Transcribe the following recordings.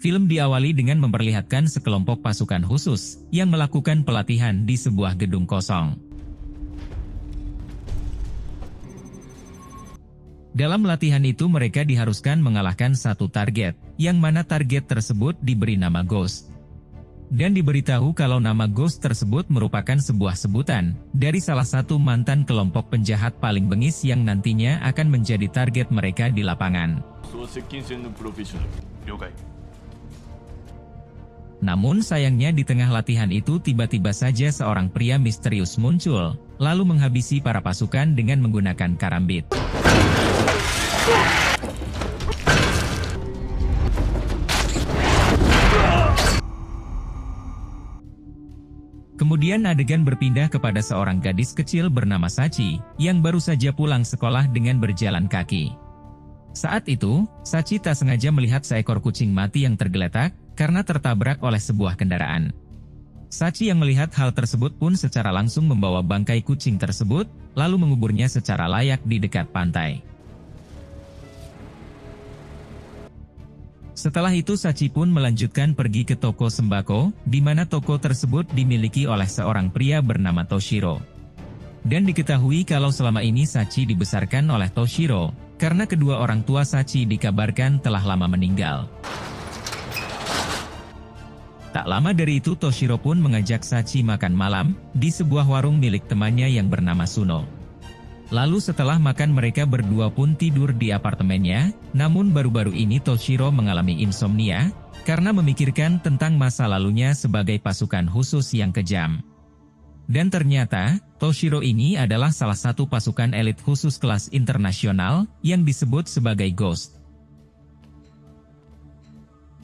Film diawali dengan memperlihatkan sekelompok pasukan khusus yang melakukan pelatihan di sebuah gedung kosong. Dalam latihan itu mereka diharuskan mengalahkan satu target, yang mana target tersebut diberi nama Ghost. Dan diberitahu kalau nama Ghost tersebut merupakan sebuah sebutan dari salah satu mantan kelompok penjahat paling bengis yang nantinya akan menjadi target mereka di lapangan. Namun sayangnya di tengah latihan itu tiba-tiba saja seorang pria misterius muncul, lalu menghabisi para pasukan dengan menggunakan karambit. Kemudian adegan berpindah kepada seorang gadis kecil bernama Sachi, yang baru saja pulang sekolah dengan berjalan kaki. Saat itu, Sachi tak sengaja melihat seekor kucing mati yang tergeletak, karena tertabrak oleh sebuah kendaraan. Sachi yang melihat hal tersebut pun secara langsung membawa bangkai kucing tersebut, lalu menguburnya secara layak di dekat pantai. Setelah itu Sachi pun melanjutkan pergi ke toko sembako, di mana toko tersebut dimiliki oleh seorang pria bernama Toshiro. Dan diketahui kalau selama ini Sachi dibesarkan oleh Toshiro, karena kedua orang tua Sachi dikabarkan telah lama meninggal. Tak lama dari itu Toshiro pun mengajak Sachi makan malam, di sebuah warung milik temannya yang bernama Suno. Lalu setelah makan mereka berdua pun tidur di apartemennya, namun baru-baru ini Toshiro mengalami insomnia, karena memikirkan tentang masa lalunya sebagai pasukan khusus yang kejam. Dan ternyata, Toshiro ini adalah salah satu pasukan elit khusus kelas internasional, yang disebut sebagai Ghost.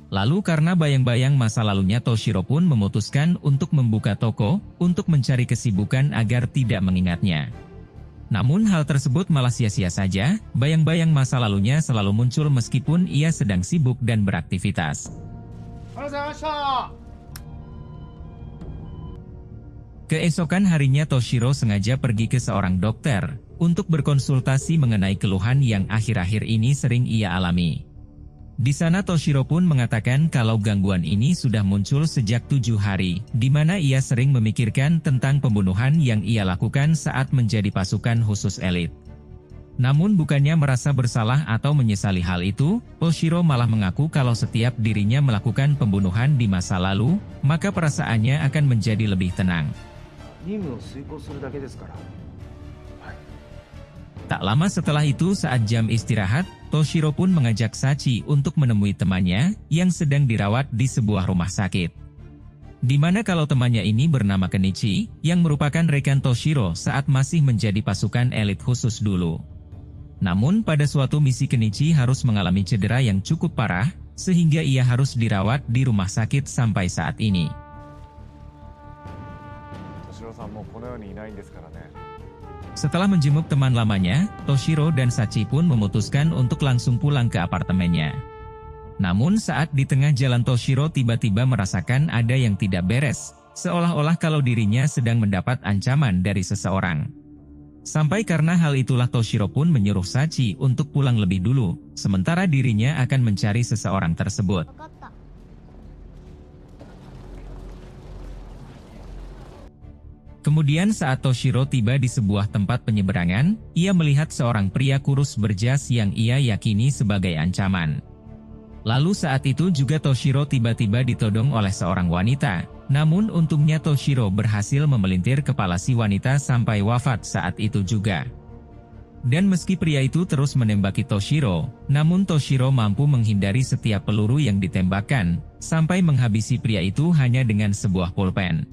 Lalu karena bayang-bayang masa lalunya Toshiro pun memutuskan untuk membuka toko, untuk mencari kesibukan agar tidak mengingatnya. Namun hal tersebut malah sia-sia saja, bayang-bayang masa lalunya selalu muncul meskipun ia sedang sibuk dan beraktivitas. Keesokan harinya Toshiro sengaja pergi ke seorang dokter, untuk berkonsultasi mengenai keluhan yang akhir-akhir ini sering ia alami. Di sana Toshiro pun mengatakan kalau gangguan ini sudah muncul sejak 7 hari, di mana ia sering memikirkan tentang pembunuhan yang ia lakukan saat menjadi pasukan khusus elit. Namun bukannya merasa bersalah atau menyesali hal itu, Toshiro malah mengaku kalau setiap dirinya melakukan pembunuhan di masa lalu, maka perasaannya akan menjadi lebih tenang. Tak lama setelah itu saat jam istirahat, Toshiro pun mengajak Sachi untuk menemui temannya yang sedang dirawat di sebuah rumah sakit. Di mana kalau temannya ini bernama Kenichi, yang merupakan rekan Toshiro saat masih menjadi pasukan elit khusus dulu. Namun pada suatu misi Kenichi harus mengalami cedera yang cukup parah, sehingga ia harus dirawat di rumah sakit sampai saat ini. Setelah menjenguk teman lamanya, Toshiro dan Sachi pun memutuskan untuk langsung pulang ke apartemennya. Namun saat di tengah jalan Toshiro tiba-tiba merasakan ada yang tidak beres, seolah-olah kalau dirinya sedang mendapat ancaman dari seseorang. Sampai karena hal itulah Toshiro pun menyuruh Sachi untuk pulang lebih dulu, sementara dirinya akan mencari seseorang tersebut. Kemudian saat Toshiro tiba di sebuah tempat penyeberangan, ia melihat seorang pria kurus berjas yang ia yakini sebagai ancaman. Lalu saat itu juga Toshiro tiba-tiba ditodong oleh seorang wanita, namun untungnya Toshiro berhasil memelintir kepala si wanita sampai wafat saat itu juga. Dan meski pria itu terus menembaki Toshiro, namun Toshiro mampu menghindari setiap peluru yang ditembakkan, sampai menghabisi pria itu hanya dengan sebuah pulpen.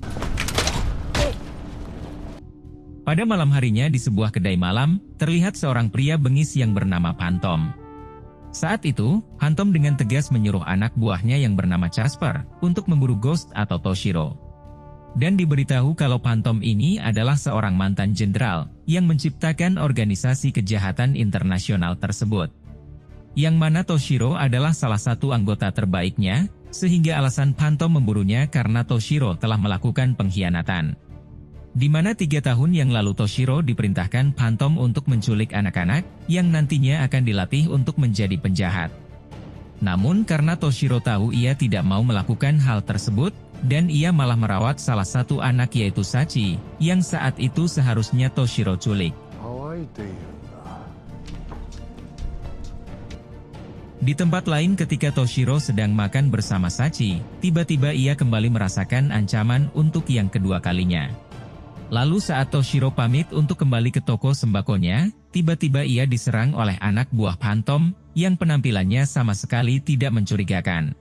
Pada malam harinya di sebuah kedai malam, terlihat seorang pria bengis yang bernama Phantom. Saat itu, Phantom dengan tegas menyuruh anak buahnya yang bernama Casper untuk memburu Ghost atau Toshiro. Dan diberitahu kalau Phantom ini adalah seorang mantan jenderal yang menciptakan organisasi kejahatan internasional tersebut. Yang mana Toshiro adalah salah satu anggota terbaiknya, sehingga alasan Phantom memburunya karena Toshiro telah melakukan pengkhianatan. Di mana 3 tahun yang lalu Toshiro diperintahkan Phantom untuk menculik anak-anak yang nantinya akan dilatih untuk menjadi penjahat. Namun karena Toshiro tahu ia tidak mau melakukan hal tersebut, dan ia malah merawat salah satu anak yaitu Sachi, yang saat itu seharusnya Toshiro culik. Di tempat lain ketika Toshiro sedang makan bersama Sachi, tiba-tiba ia kembali merasakan ancaman untuk yang kedua kalinya. Lalu saat Toshiro pamit untuk kembali ke toko sembakonya, tiba-tiba ia diserang oleh anak buah Phantom, yang penampilannya sama sekali tidak mencurigakan.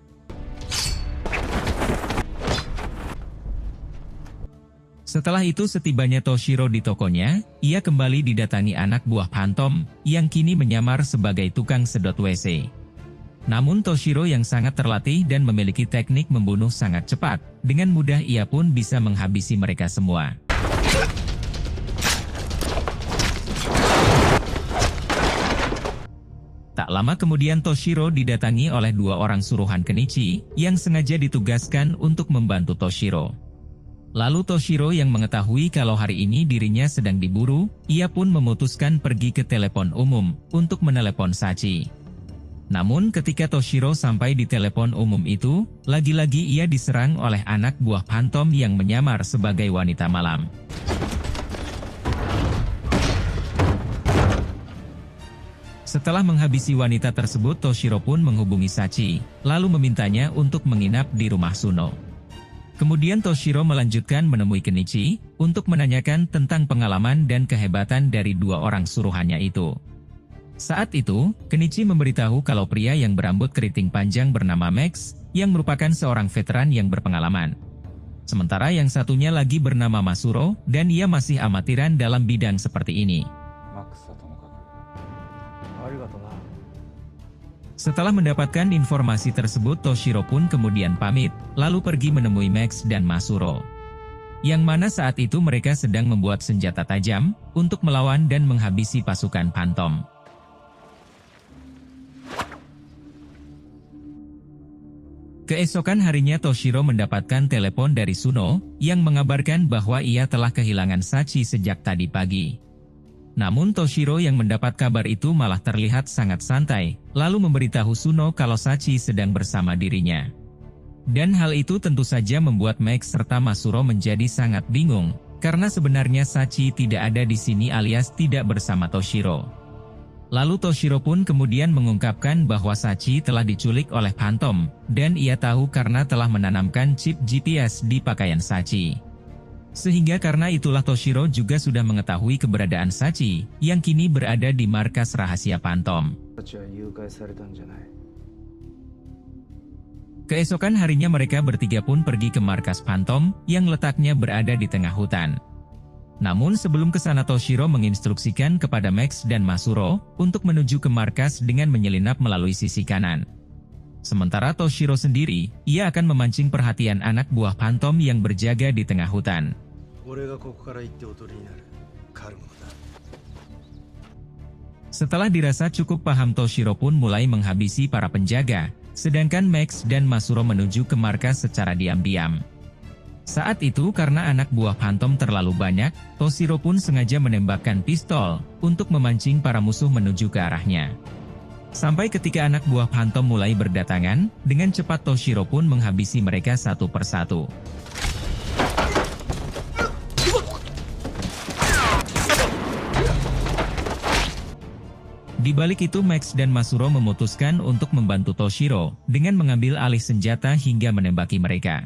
Setelah itu setibanya Toshiro di tokonya, ia kembali didatangi anak buah Phantom, yang kini menyamar sebagai tukang sedot WC. Namun Toshiro yang sangat terlatih dan memiliki teknik membunuh sangat cepat, dengan mudah ia pun bisa menghabisi mereka semua. Tak lama kemudian Toshiro didatangi oleh 2 orang suruhan Kenichi yang sengaja ditugaskan untuk membantu Toshiro. Lalu Toshiro yang mengetahui kalau hari ini dirinya sedang diburu, ia pun memutuskan pergi ke telepon umum untuk menelepon Sachi. Namun ketika Toshiro sampai di telepon umum itu, lagi-lagi ia diserang oleh anak buah Phantom yang menyamar sebagai wanita malam. Setelah menghabisi wanita tersebut, Toshiro pun menghubungi Sachi, lalu memintanya untuk menginap di rumah Suno. Kemudian Toshiro melanjutkan menemui Kenichi, untuk menanyakan tentang pengalaman dan kehebatan dari 2 orang suruhannya itu. Saat itu, Kenichi memberitahu kalau pria yang berambut keriting panjang bernama Max, yang merupakan seorang veteran yang berpengalaman. Sementara yang satunya lagi bernama Masuro, dan ia masih amatiran dalam bidang seperti ini. Setelah mendapatkan informasi tersebut, Toshiro pun kemudian pamit, lalu pergi menemui Max dan Masuro. Yang mana saat itu mereka sedang membuat senjata tajam, untuk melawan dan menghabisi pasukan Phantom. Keesokan harinya Toshiro mendapatkan telepon dari Suno, yang mengabarkan bahwa ia telah kehilangan Sachi sejak tadi pagi. Namun Toshiro yang mendapat kabar itu malah terlihat sangat santai, lalu memberitahu Suno kalau Sachi sedang bersama dirinya. Dan hal itu tentu saja membuat Max serta Masuro menjadi sangat bingung, karena sebenarnya Sachi tidak ada di sini alias tidak bersama Toshiro. Lalu Toshiro pun kemudian mengungkapkan bahwa Sachi telah diculik oleh Phantom, dan ia tahu karena telah menanamkan chip GPS di pakaian Sachi. Sehingga karena itulah Toshiro juga sudah mengetahui keberadaan Sachi, yang kini berada di markas rahasia Phantom. Keesokan harinya mereka bertiga pun pergi ke markas Phantom, yang letaknya berada di tengah hutan. Namun sebelum ke sana Toshiro menginstruksikan kepada Max dan Masuro, untuk menuju ke markas dengan menyelinap melalui sisi kanan. Sementara Toshiro sendiri, ia akan memancing perhatian anak buah Phantom yang berjaga di tengah hutan. Setelah dirasa cukup paham, Toshiro pun mulai menghabisi para penjaga, sedangkan Max dan Masuro menuju ke markas secara diam-diam. Saat itu karena anak buah Phantom terlalu banyak, Toshiro pun sengaja menembakkan pistol untuk memancing para musuh menuju ke arahnya. Sampai ketika anak buah Phantom mulai berdatangan, dengan cepat Toshiro pun menghabisi mereka satu persatu. Di balik itu Max dan Masuro memutuskan untuk membantu Toshiro dengan mengambil alih senjata hingga menembaki mereka.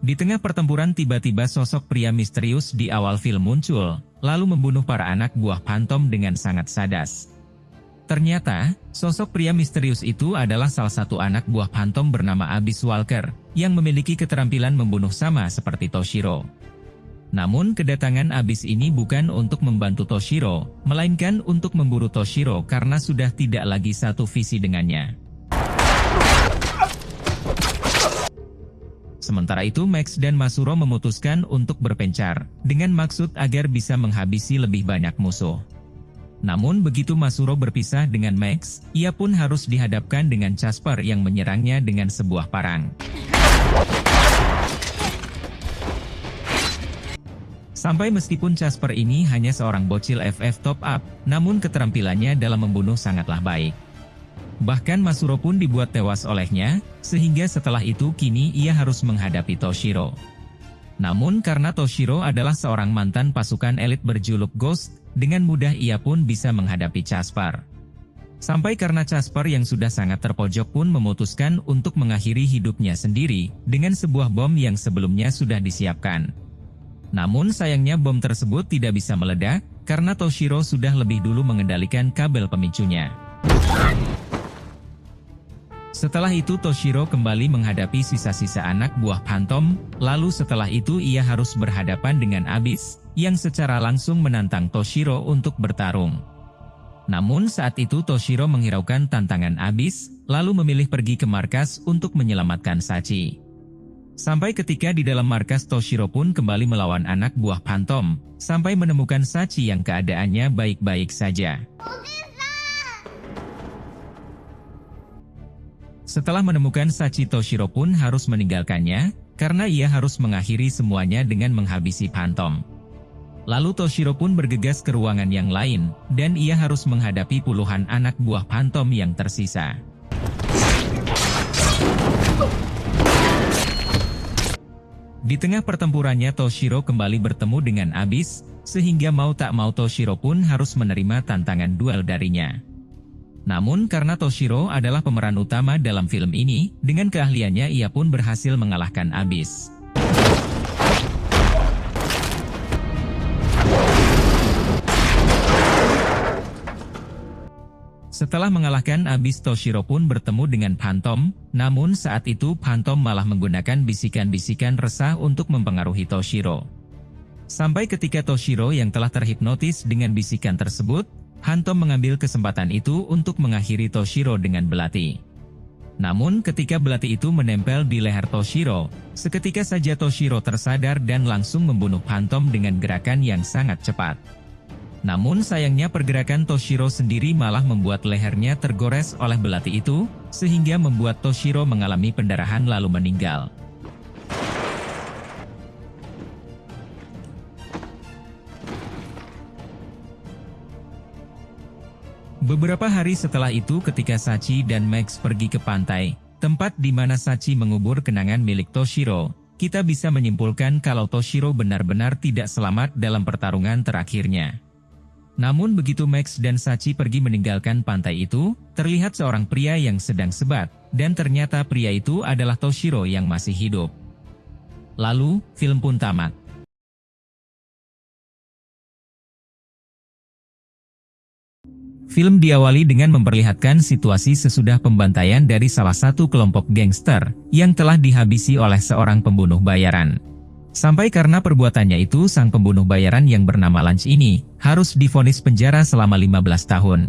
Di tengah pertempuran tiba-tiba sosok pria misterius di awal film muncul, lalu membunuh para anak buah Phantom dengan sangat sadas. Ternyata, sosok pria misterius itu adalah salah satu anak buah Phantom bernama Abyss Walker, yang memiliki keterampilan membunuh sama seperti Toshiro. Namun kedatangan Abyss ini bukan untuk membantu Toshiro, melainkan untuk memburu Toshiro karena sudah tidak lagi satu visi dengannya. Sementara itu Max dan Masuro memutuskan untuk berpencar, dengan maksud agar bisa menghabisi lebih banyak musuh. Namun begitu Masuro berpisah dengan Max, ia pun harus dihadapkan dengan Casper yang menyerangnya dengan sebuah parang. Sampai meskipun Casper ini hanya seorang bocil FF top up, namun keterampilannya dalam membunuh sangatlah baik. Bahkan Masuro pun dibuat tewas olehnya, sehingga setelah itu kini ia harus menghadapi Toshiro. Namun karena Toshiro adalah seorang mantan pasukan elit berjuluk Ghost, dengan mudah ia pun bisa menghadapi Casper. Sampai karena Casper yang sudah sangat terpojok pun memutuskan untuk mengakhiri hidupnya sendiri, dengan sebuah bom yang sebelumnya sudah disiapkan. Namun sayangnya bom tersebut tidak bisa meledak, karena Toshiro sudah lebih dulu mengendalikan kabel pemicunya. Setelah itu Toshiro kembali menghadapi sisa-sisa anak buah Phantom, lalu setelah itu ia harus berhadapan dengan Abyss, yang secara langsung menantang Toshiro untuk bertarung. Namun saat itu Toshiro menghiraukan tantangan Abyss, lalu memilih pergi ke markas untuk menyelamatkan Sachi. Sampai ketika di dalam markas Toshiro pun kembali melawan anak buah Phantom, sampai menemukan Sachi yang keadaannya baik-baik saja. Setelah menemukan Sachi, Toshiro pun harus meninggalkannya, karena ia harus mengakhiri semuanya dengan menghabisi Phantom. Lalu Toshiro pun bergegas ke ruangan yang lain, dan ia harus menghadapi puluhan anak buah Phantom yang tersisa. Di tengah pertempurannya Toshiro kembali bertemu dengan Abyss, sehingga mau tak mau Toshiro pun harus menerima tantangan duel darinya. Namun karena Toshiro adalah pemeran utama dalam film ini, dengan keahliannya ia pun berhasil mengalahkan Abyss. Setelah mengalahkan Abyss, Toshiro pun bertemu dengan Phantom, namun saat itu Phantom malah menggunakan bisikan-bisikan resah untuk mempengaruhi Toshiro. Sampai ketika Toshiro yang telah terhipnotis dengan bisikan tersebut, Phantom mengambil kesempatan itu untuk mengakhiri Toshiro dengan belati. Namun ketika belati itu menempel di leher Toshiro, seketika saja Toshiro tersadar dan langsung membunuh Phantom dengan gerakan yang sangat cepat. Namun sayangnya pergerakan Toshiro sendiri malah membuat lehernya tergores oleh belati itu, sehingga membuat Toshiro mengalami pendarahan lalu meninggal. Beberapa hari setelah itu ketika Sachi dan Max pergi ke pantai, tempat di mana Sachi mengubur kenangan milik Toshiro, kita bisa menyimpulkan kalau Toshiro benar-benar tidak selamat dalam pertarungan terakhirnya. Namun begitu Max dan Sachi pergi meninggalkan pantai itu, terlihat seorang pria yang sedang sebat, dan ternyata pria itu adalah Toshiro yang masih hidup. Lalu, film pun tamat. Film diawali dengan memperlihatkan situasi sesudah pembantaian dari salah satu kelompok gangster yang telah dihabisi oleh seorang pembunuh bayaran. Sampai karena perbuatannya itu sang pembunuh bayaran yang bernama Lunch ini harus divonis penjara selama 15 tahun.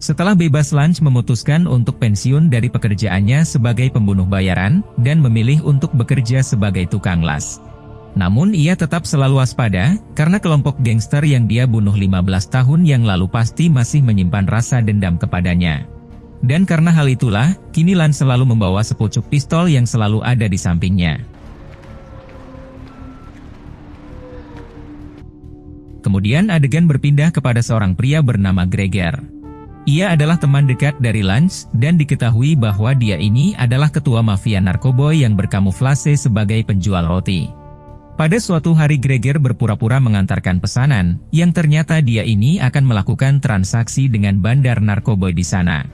Setelah bebas, Lunch memutuskan untuk pensiun dari pekerjaannya sebagai pembunuh bayaran dan memilih untuk bekerja sebagai tukang las. Namun ia tetap selalu waspada, karena kelompok gangster yang dia bunuh 15 tahun yang lalu pasti masih menyimpan rasa dendam kepadanya. Dan karena hal itulah, kini Lance selalu membawa sepucuk pistol yang selalu ada di sampingnya. Kemudian adegan berpindah kepada seorang pria bernama Gregor. Ia adalah teman dekat dari Lance, dan diketahui bahwa dia ini adalah ketua mafia narkoboy yang berkamuflase sebagai penjual roti. Pada suatu hari Gregor berpura-pura mengantarkan pesanan, yang ternyata dia ini akan melakukan transaksi dengan bandar narkoboy di sana.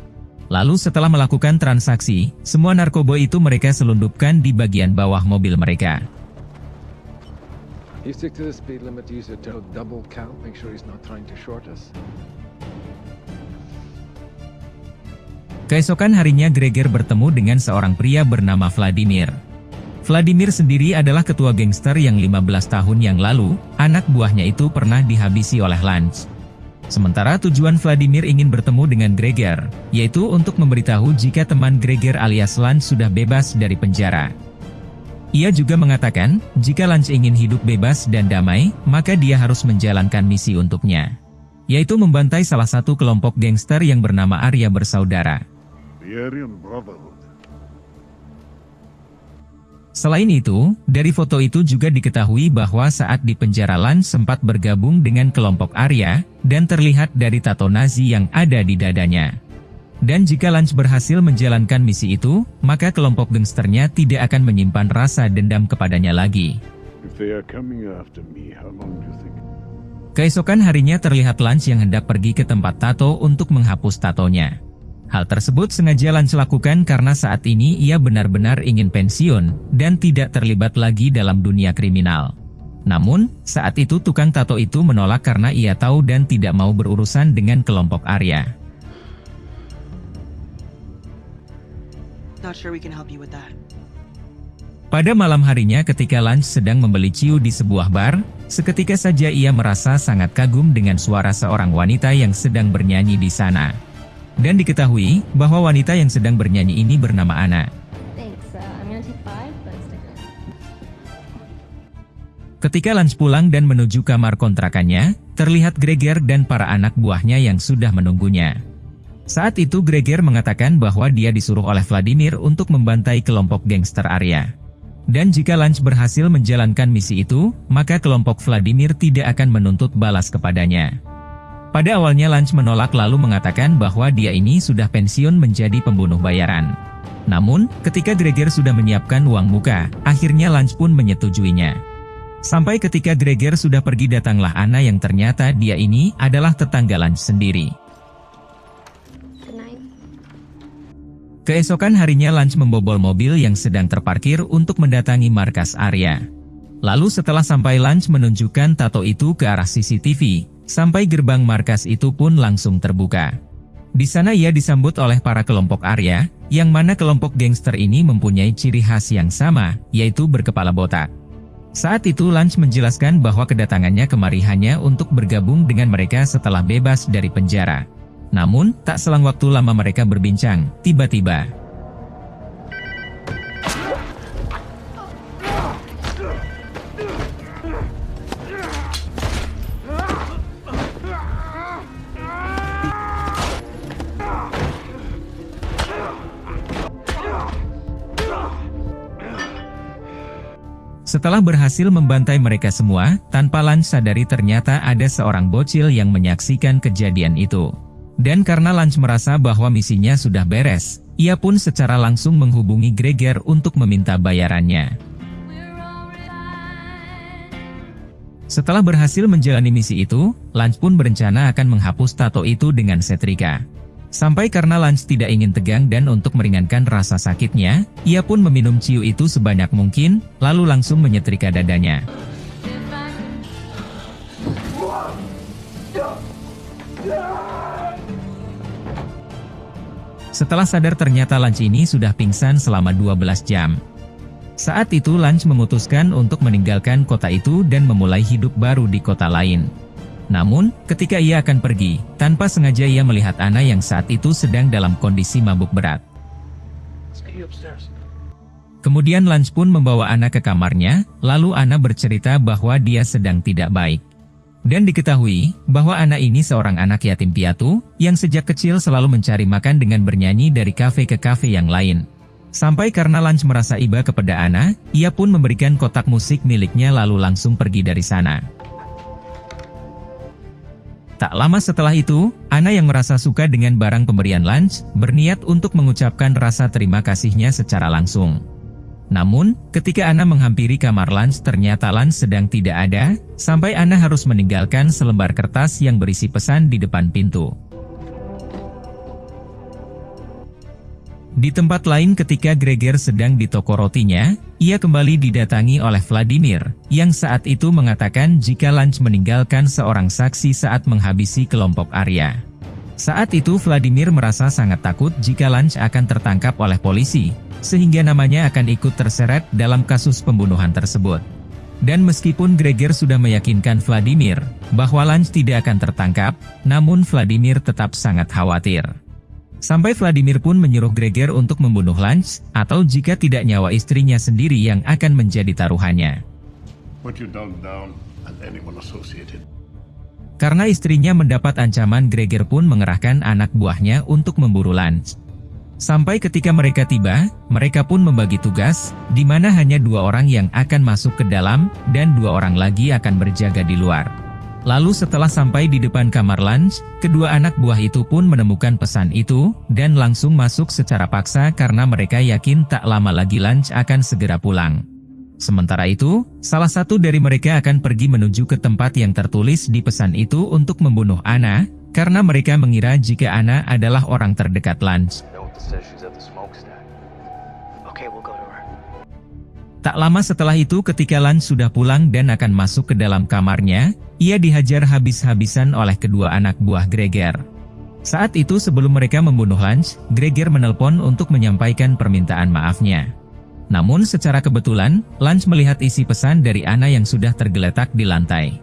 Lalu setelah melakukan transaksi, semua narkoboy itu mereka selundupkan di bagian bawah mobil mereka. You stick to the speed limit, use a double count, make sure he's not trying to short us. Keesokan harinya Gregor bertemu dengan seorang pria bernama Vladimir. Vladimir sendiri adalah ketua gangster yang 15 tahun yang lalu, anak buahnya itu pernah dihabisi oleh Lance. Sementara tujuan Vladimir ingin bertemu dengan Gregor, yaitu untuk memberitahu jika teman Gregor alias Lance sudah bebas dari penjara. Ia juga mengatakan, jika Lance ingin hidup bebas dan damai, maka dia harus menjalankan misi untuknya, yaitu membantai salah satu kelompok gangster yang bernama Arya Bersaudara. The Aryan Brotherhood. Selain itu, dari foto itu juga diketahui bahwa saat di penjara Lance sempat bergabung dengan kelompok Arya, dan terlihat dari tato Nazi yang ada di dadanya. Dan jika Lance berhasil menjalankan misi itu, maka kelompok gangsternya tidak akan menyimpan rasa dendam kepadanya lagi. If they are coming after me, how long do you think? Keesokan harinya terlihat Lance yang hendak pergi ke tempat tato untuk menghapus tatonya. Hal tersebut sengaja Lance lakukan karena saat ini ia benar-benar ingin pensiun dan tidak terlibat lagi dalam dunia kriminal. Namun, saat itu tukang tato itu menolak karena ia tahu dan tidak mau berurusan dengan kelompok Arya. Not sure we can help you with that. Pada malam harinya ketika Lance sedang membeli ciu di sebuah bar, seketika saja ia merasa sangat kagum dengan suara seorang wanita yang sedang bernyanyi di sana. Dan diketahui bahwa wanita yang sedang bernyanyi ini bernama Anna. Thanks. I'm gonna take 5, but stick with it. Ketika Lance pulang dan menuju kamar kontrakannya, terlihat Gregor dan para anak buahnya yang sudah menunggunya. Saat itu Gregor mengatakan bahwa dia disuruh oleh Vladimir untuk membantai kelompok gangster Arya. Dan jika Lance berhasil menjalankan misi itu, maka kelompok Vladimir tidak akan menuntut balas kepadanya. Pada awalnya Lance menolak lalu mengatakan bahwa dia ini sudah pensiun menjadi pembunuh bayaran. Namun, ketika Gregor sudah menyiapkan uang muka, akhirnya Lance pun menyetujuinya. Sampai ketika Gregor sudah pergi datanglah Anna yang ternyata dia ini adalah tetangga Lance sendiri. Good night. Keesokan harinya Lance membobol mobil yang sedang terparkir untuk mendatangi markas Arya. Lalu setelah sampai Lance menunjukkan tato itu ke arah CCTV, sampai gerbang markas itu pun langsung terbuka. Di sana ia disambut oleh para kelompok Arya, yang mana kelompok gangster ini mempunyai ciri khas yang sama, yaitu berkepala botak. Saat itu Lance menjelaskan bahwa kedatangannya kemari hanya untuk bergabung dengan mereka setelah bebas dari penjara. Namun, tak selang waktu lama mereka berbincang, tiba-tiba setelah berhasil membantai mereka semua, tanpa Lance sadari ternyata ada seorang bocil yang menyaksikan kejadian itu. Dan karena Lance merasa bahwa misinya sudah beres, ia pun secara langsung menghubungi Gregor untuk meminta bayarannya. Setelah berhasil menjalani misi itu, Lance pun berencana akan menghapus tato itu dengan setrika. Sampai karena Lance tidak ingin tegang dan untuk meringankan rasa sakitnya, ia pun meminum ciu itu sebanyak mungkin, lalu langsung menyetrika dadanya. Setelah sadar ternyata Lance ini sudah pingsan selama 12 jam. Saat itu Lance memutuskan untuk meninggalkan kota itu dan memulai hidup baru di kota lain. Namun, ketika ia akan pergi, tanpa sengaja ia melihat Anna yang saat itu sedang dalam kondisi mabuk berat. Kemudian Lance pun membawa Anna ke kamarnya, lalu Anna bercerita bahwa dia sedang tidak baik. Dan diketahui bahwa Anna ini seorang anak yatim piatu yang sejak kecil selalu mencari makan dengan bernyanyi dari kafe ke kafe yang lain. Sampai karena Lance merasa iba kepada Anna, ia pun memberikan kotak musik miliknya lalu langsung pergi dari sana. Tak lama setelah itu, Anna yang merasa suka dengan barang pemberian Lance, berniat untuk mengucapkan rasa terima kasihnya secara langsung. Namun, ketika Anna menghampiri kamar Lance ternyata Lance sedang tidak ada, sampai Anna harus meninggalkan selembar kertas yang berisi pesan di depan pintu. Di tempat lain ketika Gregor sedang di toko rotinya, ia kembali didatangi oleh Vladimir, yang saat itu mengatakan jika Lance meninggalkan seorang saksi saat menghabisi kelompok Arya. Saat itu Vladimir merasa sangat takut jika Lance akan tertangkap oleh polisi, sehingga namanya akan ikut terseret dalam kasus pembunuhan tersebut. Dan meskipun Gregor sudah meyakinkan Vladimir bahwa Lance tidak akan tertangkap, namun Vladimir tetap sangat khawatir. Sampai Vladimir pun menyuruh Gregor untuk membunuh Lance, atau jika tidak nyawa istrinya sendiri yang akan menjadi taruhannya. Put your dog down and anyone associated. Karena istrinya mendapat ancaman, Gregor pun mengerahkan anak buahnya untuk memburu Lance. Sampai ketika mereka tiba, mereka pun membagi tugas, di mana hanya 2 orang yang akan masuk ke dalam, dan 2 orang lagi akan berjaga di luar. Lalu setelah sampai di depan kamar Lance, kedua anak buah itu pun menemukan pesan itu, dan langsung masuk secara paksa karena mereka yakin tak lama lagi Lance akan segera pulang. Sementara itu, salah satu dari mereka akan pergi menuju ke tempat yang tertulis di pesan itu untuk membunuh Anna, karena mereka mengira jika Anna adalah orang terdekat Lance. Tak lama setelah itu ketika Lance sudah pulang dan akan masuk ke dalam kamarnya, ia dihajar habis-habisan oleh kedua anak buah Gregor. Saat itu sebelum mereka membunuh Lance, Gregor menelpon untuk menyampaikan permintaan maafnya. Namun secara kebetulan, Lance melihat isi pesan dari Anna yang sudah tergeletak di lantai.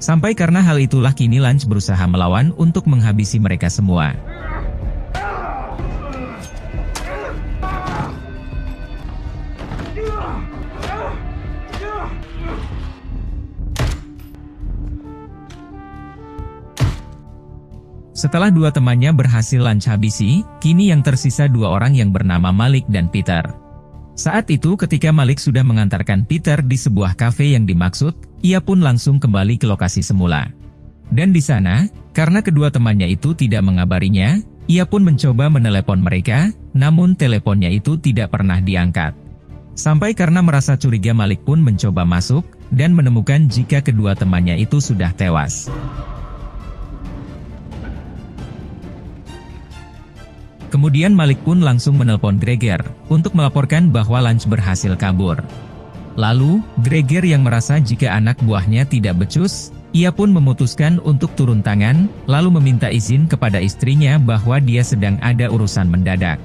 Sampai karena hal itulah kini Lance berusaha melawan untuk menghabisi mereka semua. Setelah 2 temannya berhasil Lance habisi, kini yang tersisa 2 orang yang bernama Malik dan Peter. Saat itu ketika Malik sudah mengantarkan Peter di sebuah kafe yang dimaksud, ia pun langsung kembali ke lokasi semula. Dan di sana, karena kedua temannya itu tidak mengabarinya, ia pun mencoba menelepon mereka, namun teleponnya itu tidak pernah diangkat. Sampai karena merasa curiga Malik pun mencoba masuk, dan menemukan jika kedua temannya itu sudah tewas. Kemudian Malik pun langsung menelpon Gregor untuk melaporkan bahwa Lance berhasil kabur. Lalu, Gregor yang merasa jika anak buahnya tidak becus, ia pun memutuskan untuk turun tangan, lalu meminta izin kepada istrinya bahwa dia sedang ada urusan mendadak.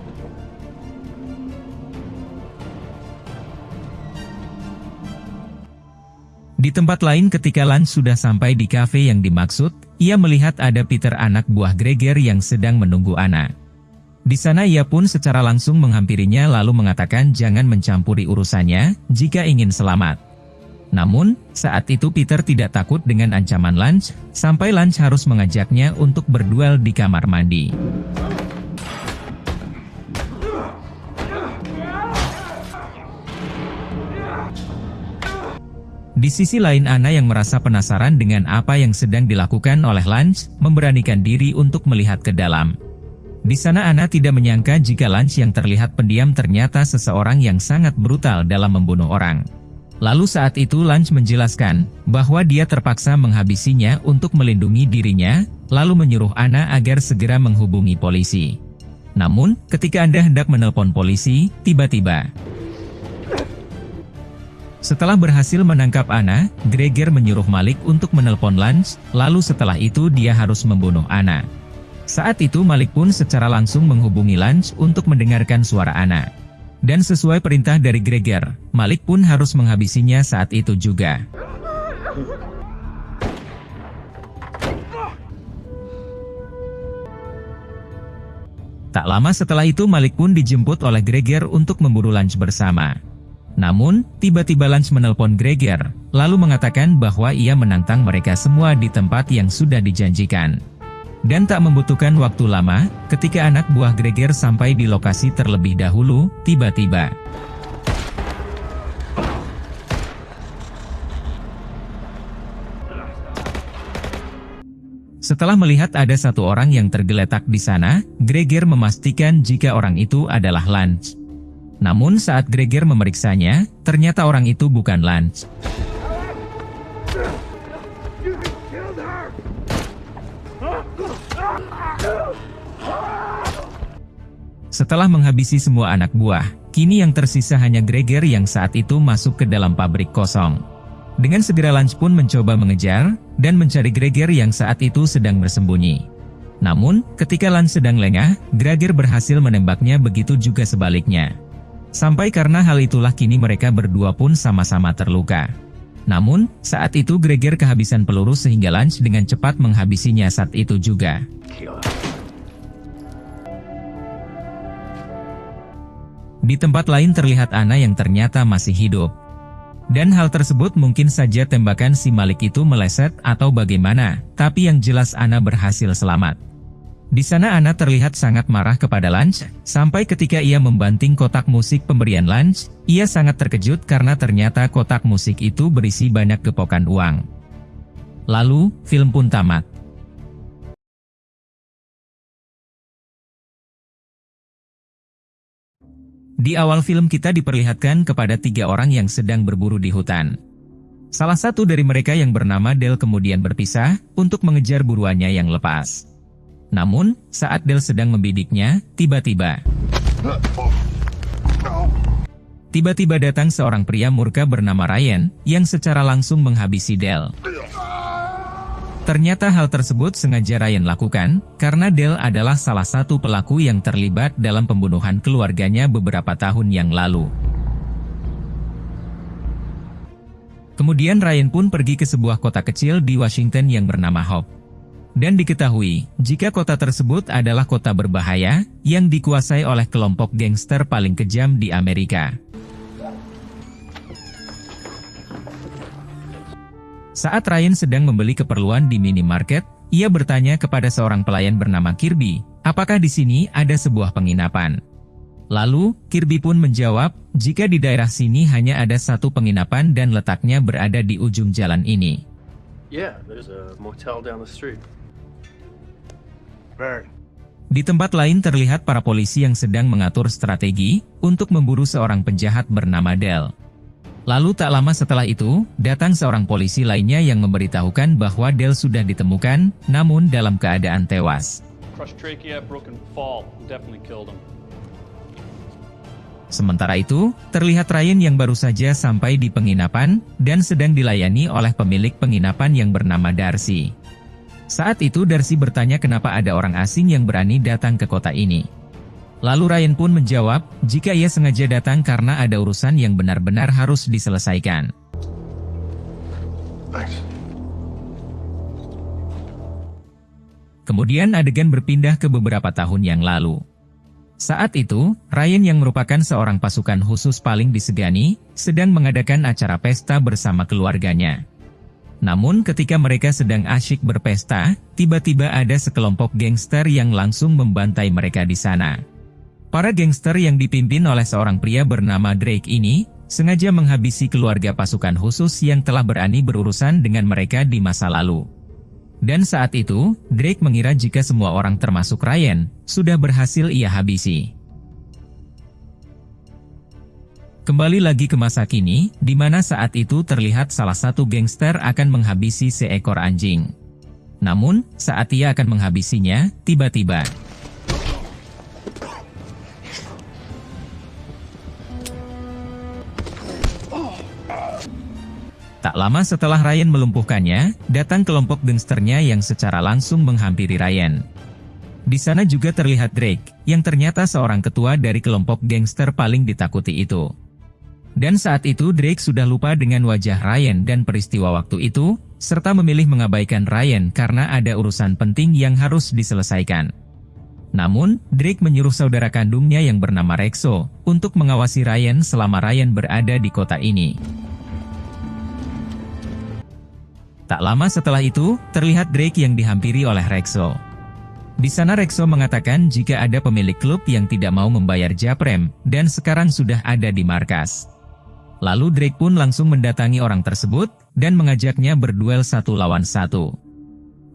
Di tempat lain ketika Lance sudah sampai di kafe yang dimaksud, ia melihat ada Peter anak buah Gregor yang sedang menunggu Anna. Di sana ia pun secara langsung menghampirinya lalu mengatakan jangan mencampuri urusannya jika ingin selamat. Namun, saat itu Peter tidak takut dengan ancaman Lance, sampai Lance harus mengajaknya untuk berduel di kamar mandi. Di sisi lain Anna yang merasa penasaran dengan apa yang sedang dilakukan oleh Lance, memberanikan diri untuk melihat ke dalam. Di sana Anna tidak menyangka jika Lance yang terlihat pendiam ternyata seseorang yang sangat brutal dalam membunuh orang. Lalu saat itu Lance menjelaskan bahwa dia terpaksa menghabisinya untuk melindungi dirinya, lalu menyuruh Anna agar segera menghubungi polisi. Namun, ketika Anda hendak menelpon polisi, tiba-tiba setelah berhasil menangkap Anna, Gregor menyuruh Malik untuk menelpon Lance, lalu setelah itu dia harus membunuh Anna. Saat itu Malik pun secara langsung menghubungi Lance untuk mendengarkan suara Anna. Dan sesuai perintah dari Gregor, Malik pun harus menghabisinya saat itu juga. Tak lama setelah itu Malik pun dijemput oleh Gregor untuk memburu Lance bersama. Namun, tiba-tiba Lance menelpon Gregor, lalu mengatakan bahwa ia menantang mereka semua di tempat yang sudah dijanjikan. Dan tak membutuhkan waktu lama, ketika anak buah Gregor sampai di lokasi terlebih dahulu, tiba-tiba setelah melihat ada satu orang yang tergeletak di sana, Gregor memastikan jika orang itu adalah Lance. Namun saat Gregor memeriksanya, ternyata orang itu bukan Lance. Setelah menghabisi semua anak buah, kini yang tersisa hanya Gregor yang saat itu masuk ke dalam pabrik kosong. Dengan segera Lance pun mencoba mengejar dan mencari Gregor yang saat itu sedang bersembunyi. Namun, ketika Lance sedang lengah, Gregor berhasil menembaknya, begitu juga sebaliknya. Sampai karena hal itulah kini mereka berdua pun sama-sama terluka. Namun, saat itu Gregor kehabisan peluru sehingga Lance dengan cepat menghabisinya saat itu juga. Di tempat lain terlihat Anna yang ternyata masih hidup. Dan hal tersebut mungkin saja tembakan si Malik itu meleset atau bagaimana, tapi yang jelas Anna berhasil selamat. Di sana Anna terlihat sangat marah kepada Lance, sampai ketika ia membanting kotak musik pemberian Lance, ia sangat terkejut karena ternyata kotak musik itu berisi banyak gepokan uang. Lalu, film pun tamat. Di awal film kita diperlihatkan kepada 3 orang yang sedang berburu di hutan. Salah satu dari mereka yang bernama Del kemudian berpisah untuk mengejar buruannya yang lepas. Namun, saat Del sedang membidiknya, tiba-tiba datang seorang pria murka bernama Ryan yang secara langsung menghabisi Del. Ternyata hal tersebut sengaja Ryan lakukan, karena Del adalah salah satu pelaku yang terlibat dalam pembunuhan keluarganya beberapa tahun yang lalu. Kemudian Ryan pun pergi ke sebuah kota kecil di Washington yang bernama Hope. Dan diketahui, jika kota tersebut adalah kota berbahaya, yang dikuasai oleh kelompok gangster paling kejam di Amerika. Saat Ryan sedang membeli keperluan di minimarket, ia bertanya kepada seorang pelayan bernama Kirby, apakah di sini ada sebuah penginapan. Lalu, Kirby pun menjawab, jika di daerah sini hanya ada satu penginapan dan letaknya berada di ujung jalan ini. Yeah, there's a motel down the street. Di tempat lain terlihat para polisi yang sedang mengatur strategi untuk memburu seorang penjahat bernama Del. Lalu tak lama setelah itu, datang seorang polisi lainnya yang memberitahukan bahwa Del sudah ditemukan, namun dalam keadaan tewas. Sementara itu, terlihat Ryan yang baru saja sampai di penginapan, dan sedang dilayani oleh pemilik penginapan yang bernama Darcy. Saat itu Darcy bertanya kenapa ada orang asing yang berani datang ke kota ini. Lalu Ryan pun menjawab, jika ia sengaja datang karena ada urusan yang benar-benar harus diselesaikan. Kemudian adegan berpindah ke beberapa tahun yang lalu. Saat itu, Ryan yang merupakan seorang pasukan khusus paling disegani, sedang mengadakan acara pesta bersama keluarganya. Namun ketika mereka sedang asyik berpesta, tiba-tiba ada sekelompok gangster yang langsung membantai mereka di sana. Para gangster yang dipimpin oleh seorang pria bernama Drake ini, sengaja menghabisi keluarga pasukan khusus yang telah berani berurusan dengan mereka di masa lalu. Dan saat itu, Drake mengira jika semua orang termasuk Ryan, sudah berhasil ia habisi. Kembali lagi ke masa kini, di mana saat itu terlihat salah satu gangster akan menghabisi seekor anjing. Namun, saat ia akan menghabisinya, tiba-tiba tak lama setelah Ryan melumpuhkannya, datang kelompok gangsternya yang secara langsung menghampiri Ryan. Di sana juga terlihat Drake, yang ternyata seorang ketua dari kelompok gangster paling ditakuti itu. Dan saat itu Drake sudah lupa dengan wajah Ryan dan peristiwa waktu itu, serta memilih mengabaikan Ryan karena ada urusan penting yang harus diselesaikan. Namun, Drake menyuruh saudara kandungnya yang bernama Rexo untuk mengawasi Ryan selama Ryan berada di kota ini. Tak lama setelah itu, terlihat Drake yang dihampiri oleh Rexo. Di sana Rexo mengatakan jika ada pemilik klub yang tidak mau membayar japrem dan sekarang sudah ada di markas. Lalu Drake pun langsung mendatangi orang tersebut dan mengajaknya berduel 1 lawan 1.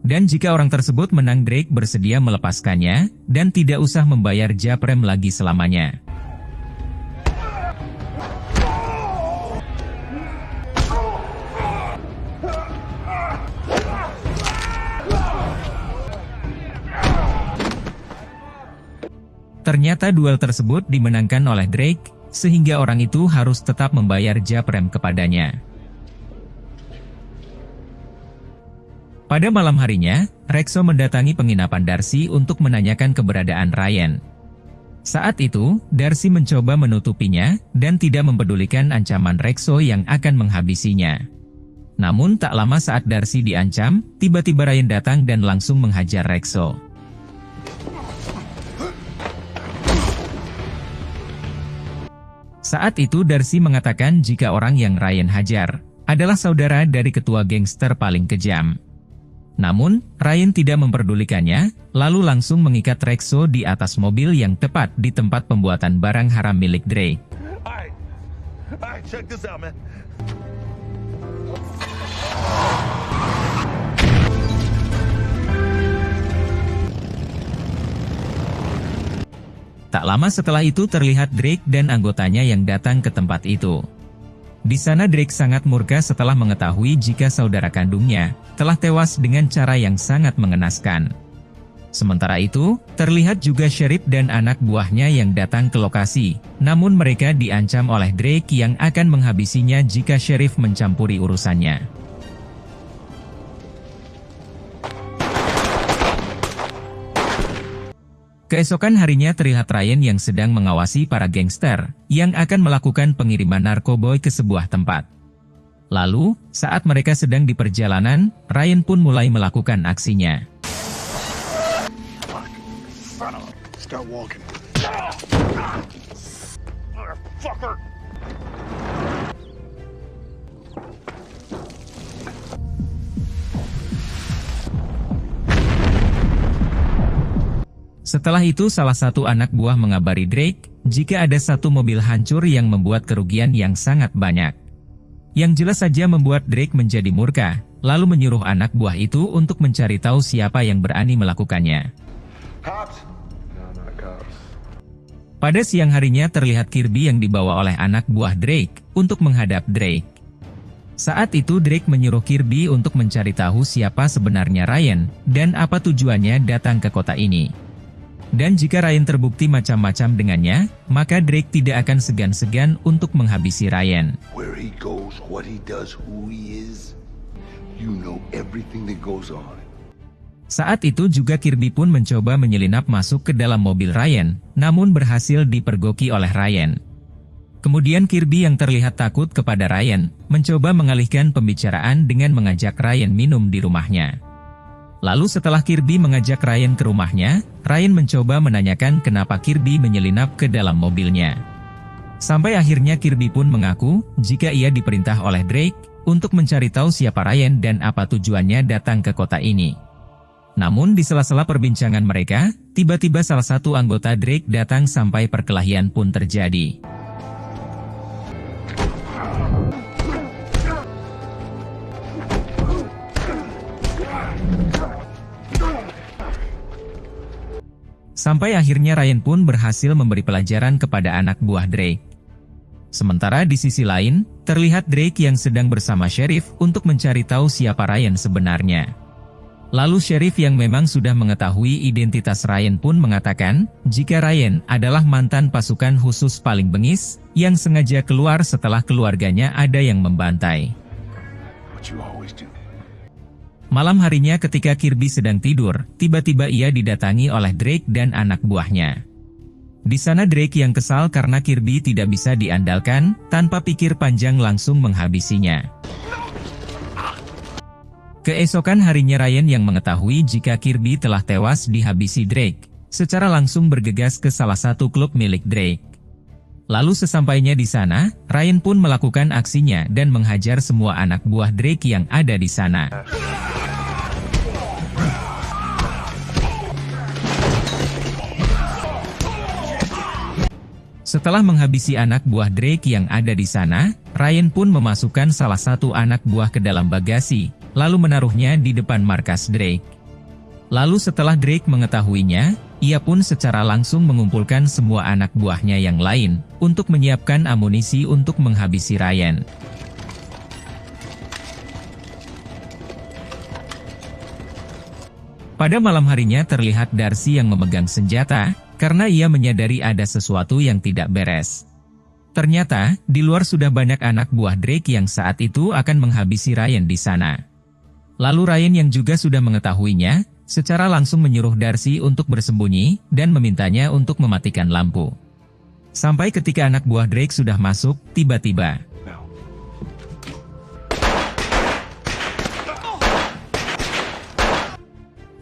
Dan jika orang tersebut menang, Drake bersedia melepaskannya dan tidak usah membayar japrem lagi selamanya. Ternyata duel tersebut dimenangkan oleh Drake, sehingga orang itu harus tetap membayar japrem kepadanya. Pada malam harinya, Rexo mendatangi penginapan Darcy untuk menanyakan keberadaan Ryan. Saat itu, Darcy mencoba menutupinya dan tidak mempedulikan ancaman Rexo yang akan menghabisinya. Namun tak lama saat Darcy diancam, tiba-tiba Ryan datang dan langsung menghajar Rexo. Saat itu Darcy mengatakan jika orang yang Ryan hajar adalah saudara dari ketua gangster paling kejam. Namun, Ryan tidak memperdulikannya, lalu langsung mengikat Rexo di atas mobil yang tepat di tempat pembuatan barang haram milik Drake. Alright, check this out, man. Tak lama setelah itu terlihat Drake dan anggotanya yang datang ke tempat itu. Di sana Drake sangat murka setelah mengetahui jika saudara kandungnya telah tewas dengan cara yang sangat mengenaskan. Sementara itu, terlihat juga Sheriff dan anak buahnya yang datang ke lokasi, namun mereka diancam oleh Drake yang akan menghabisinya jika Sheriff mencampuri urusannya. Keesokan harinya terlihat Ryan yang sedang mengawasi para gangster yang akan melakukan pengiriman narkoboy ke sebuah tempat. Lalu, saat mereka sedang di perjalanan, Ryan pun mulai melakukan aksinya. Start walking. Fucker! Setelah itu salah satu anak buah mengabari Drake jika ada satu mobil hancur yang membuat kerugian yang sangat banyak. Yang jelas saja membuat Drake menjadi murka, lalu menyuruh anak buah itu untuk mencari tahu siapa yang berani melakukannya. Cops! No, not cops. Pada siang harinya terlihat Kirby yang dibawa oleh anak buah Drake untuk menghadap Drake. Saat itu Drake menyuruh Kirby untuk mencari tahu siapa sebenarnya Ryan dan apa tujuannya datang ke kota ini. Dan jika Ryan terbukti macam-macam dengannya, maka Drake tidak akan segan-segan untuk menghabisi Ryan. Where he goes, what he does, who he is. You know everything that goes on. Saat itu juga Kirby pun mencoba menyelinap masuk ke dalam mobil Ryan, namun berhasil dipergoki oleh Ryan. Kemudian Kirby yang terlihat takut kepada Ryan, mencoba mengalihkan pembicaraan dengan mengajak Ryan minum di rumahnya. Lalu setelah Kirby mengajak Ryan ke rumahnya, Ryan mencoba menanyakan kenapa Kirby menyelinap ke dalam mobilnya. Sampai akhirnya Kirby pun mengaku jika ia diperintah oleh Drake untuk mencari tahu siapa Ryan dan apa tujuannya datang ke kota ini. Namun di sela-sela perbincangan mereka, tiba-tiba salah satu anggota Drake datang sampai perkelahian pun terjadi. Sampai akhirnya Ryan pun berhasil memberi pelajaran kepada anak buah Drake. Sementara di sisi lain, terlihat Drake yang sedang bersama Sheriff untuk mencari tahu siapa Ryan sebenarnya. Lalu Sheriff yang memang sudah mengetahui identitas Ryan pun mengatakan, jika Ryan adalah mantan pasukan khusus paling bengis, yang sengaja keluar setelah keluarganya ada yang membantai. What you always do. Malam harinya ketika Kirby sedang tidur, tiba-tiba ia didatangi oleh Drake dan anak buahnya. Di sana Drake yang kesal karena Kirby tidak bisa diandalkan, tanpa pikir panjang langsung menghabisinya. Keesokan harinya Ryan yang mengetahui jika Kirby telah tewas dihabisi Drake, secara langsung bergegas ke salah satu klub milik Drake. Lalu sesampainya di sana, Ryan pun melakukan aksinya dan menghajar semua anak buah Drake yang ada di sana. Setelah menghabisi anak buah Drake yang ada di sana, Ryan pun memasukkan salah satu anak buah ke dalam bagasi, lalu menaruhnya di depan markas Drake. Lalu setelah Drake mengetahuinya, ia pun secara langsung mengumpulkan semua anak buahnya yang lain, untuk menyiapkan amunisi untuk menghabisi Ryan. Pada malam harinya terlihat Darcy yang memegang senjata, karena ia menyadari ada sesuatu yang tidak beres. Ternyata, di luar sudah banyak anak buah Drake yang saat itu akan menghabisi Ryan di sana. Lalu Ryan yang juga sudah mengetahuinya, secara langsung menyuruh Darcy untuk bersembunyi, dan memintanya untuk mematikan lampu. Sampai ketika anak buah Drake sudah masuk, tiba-tiba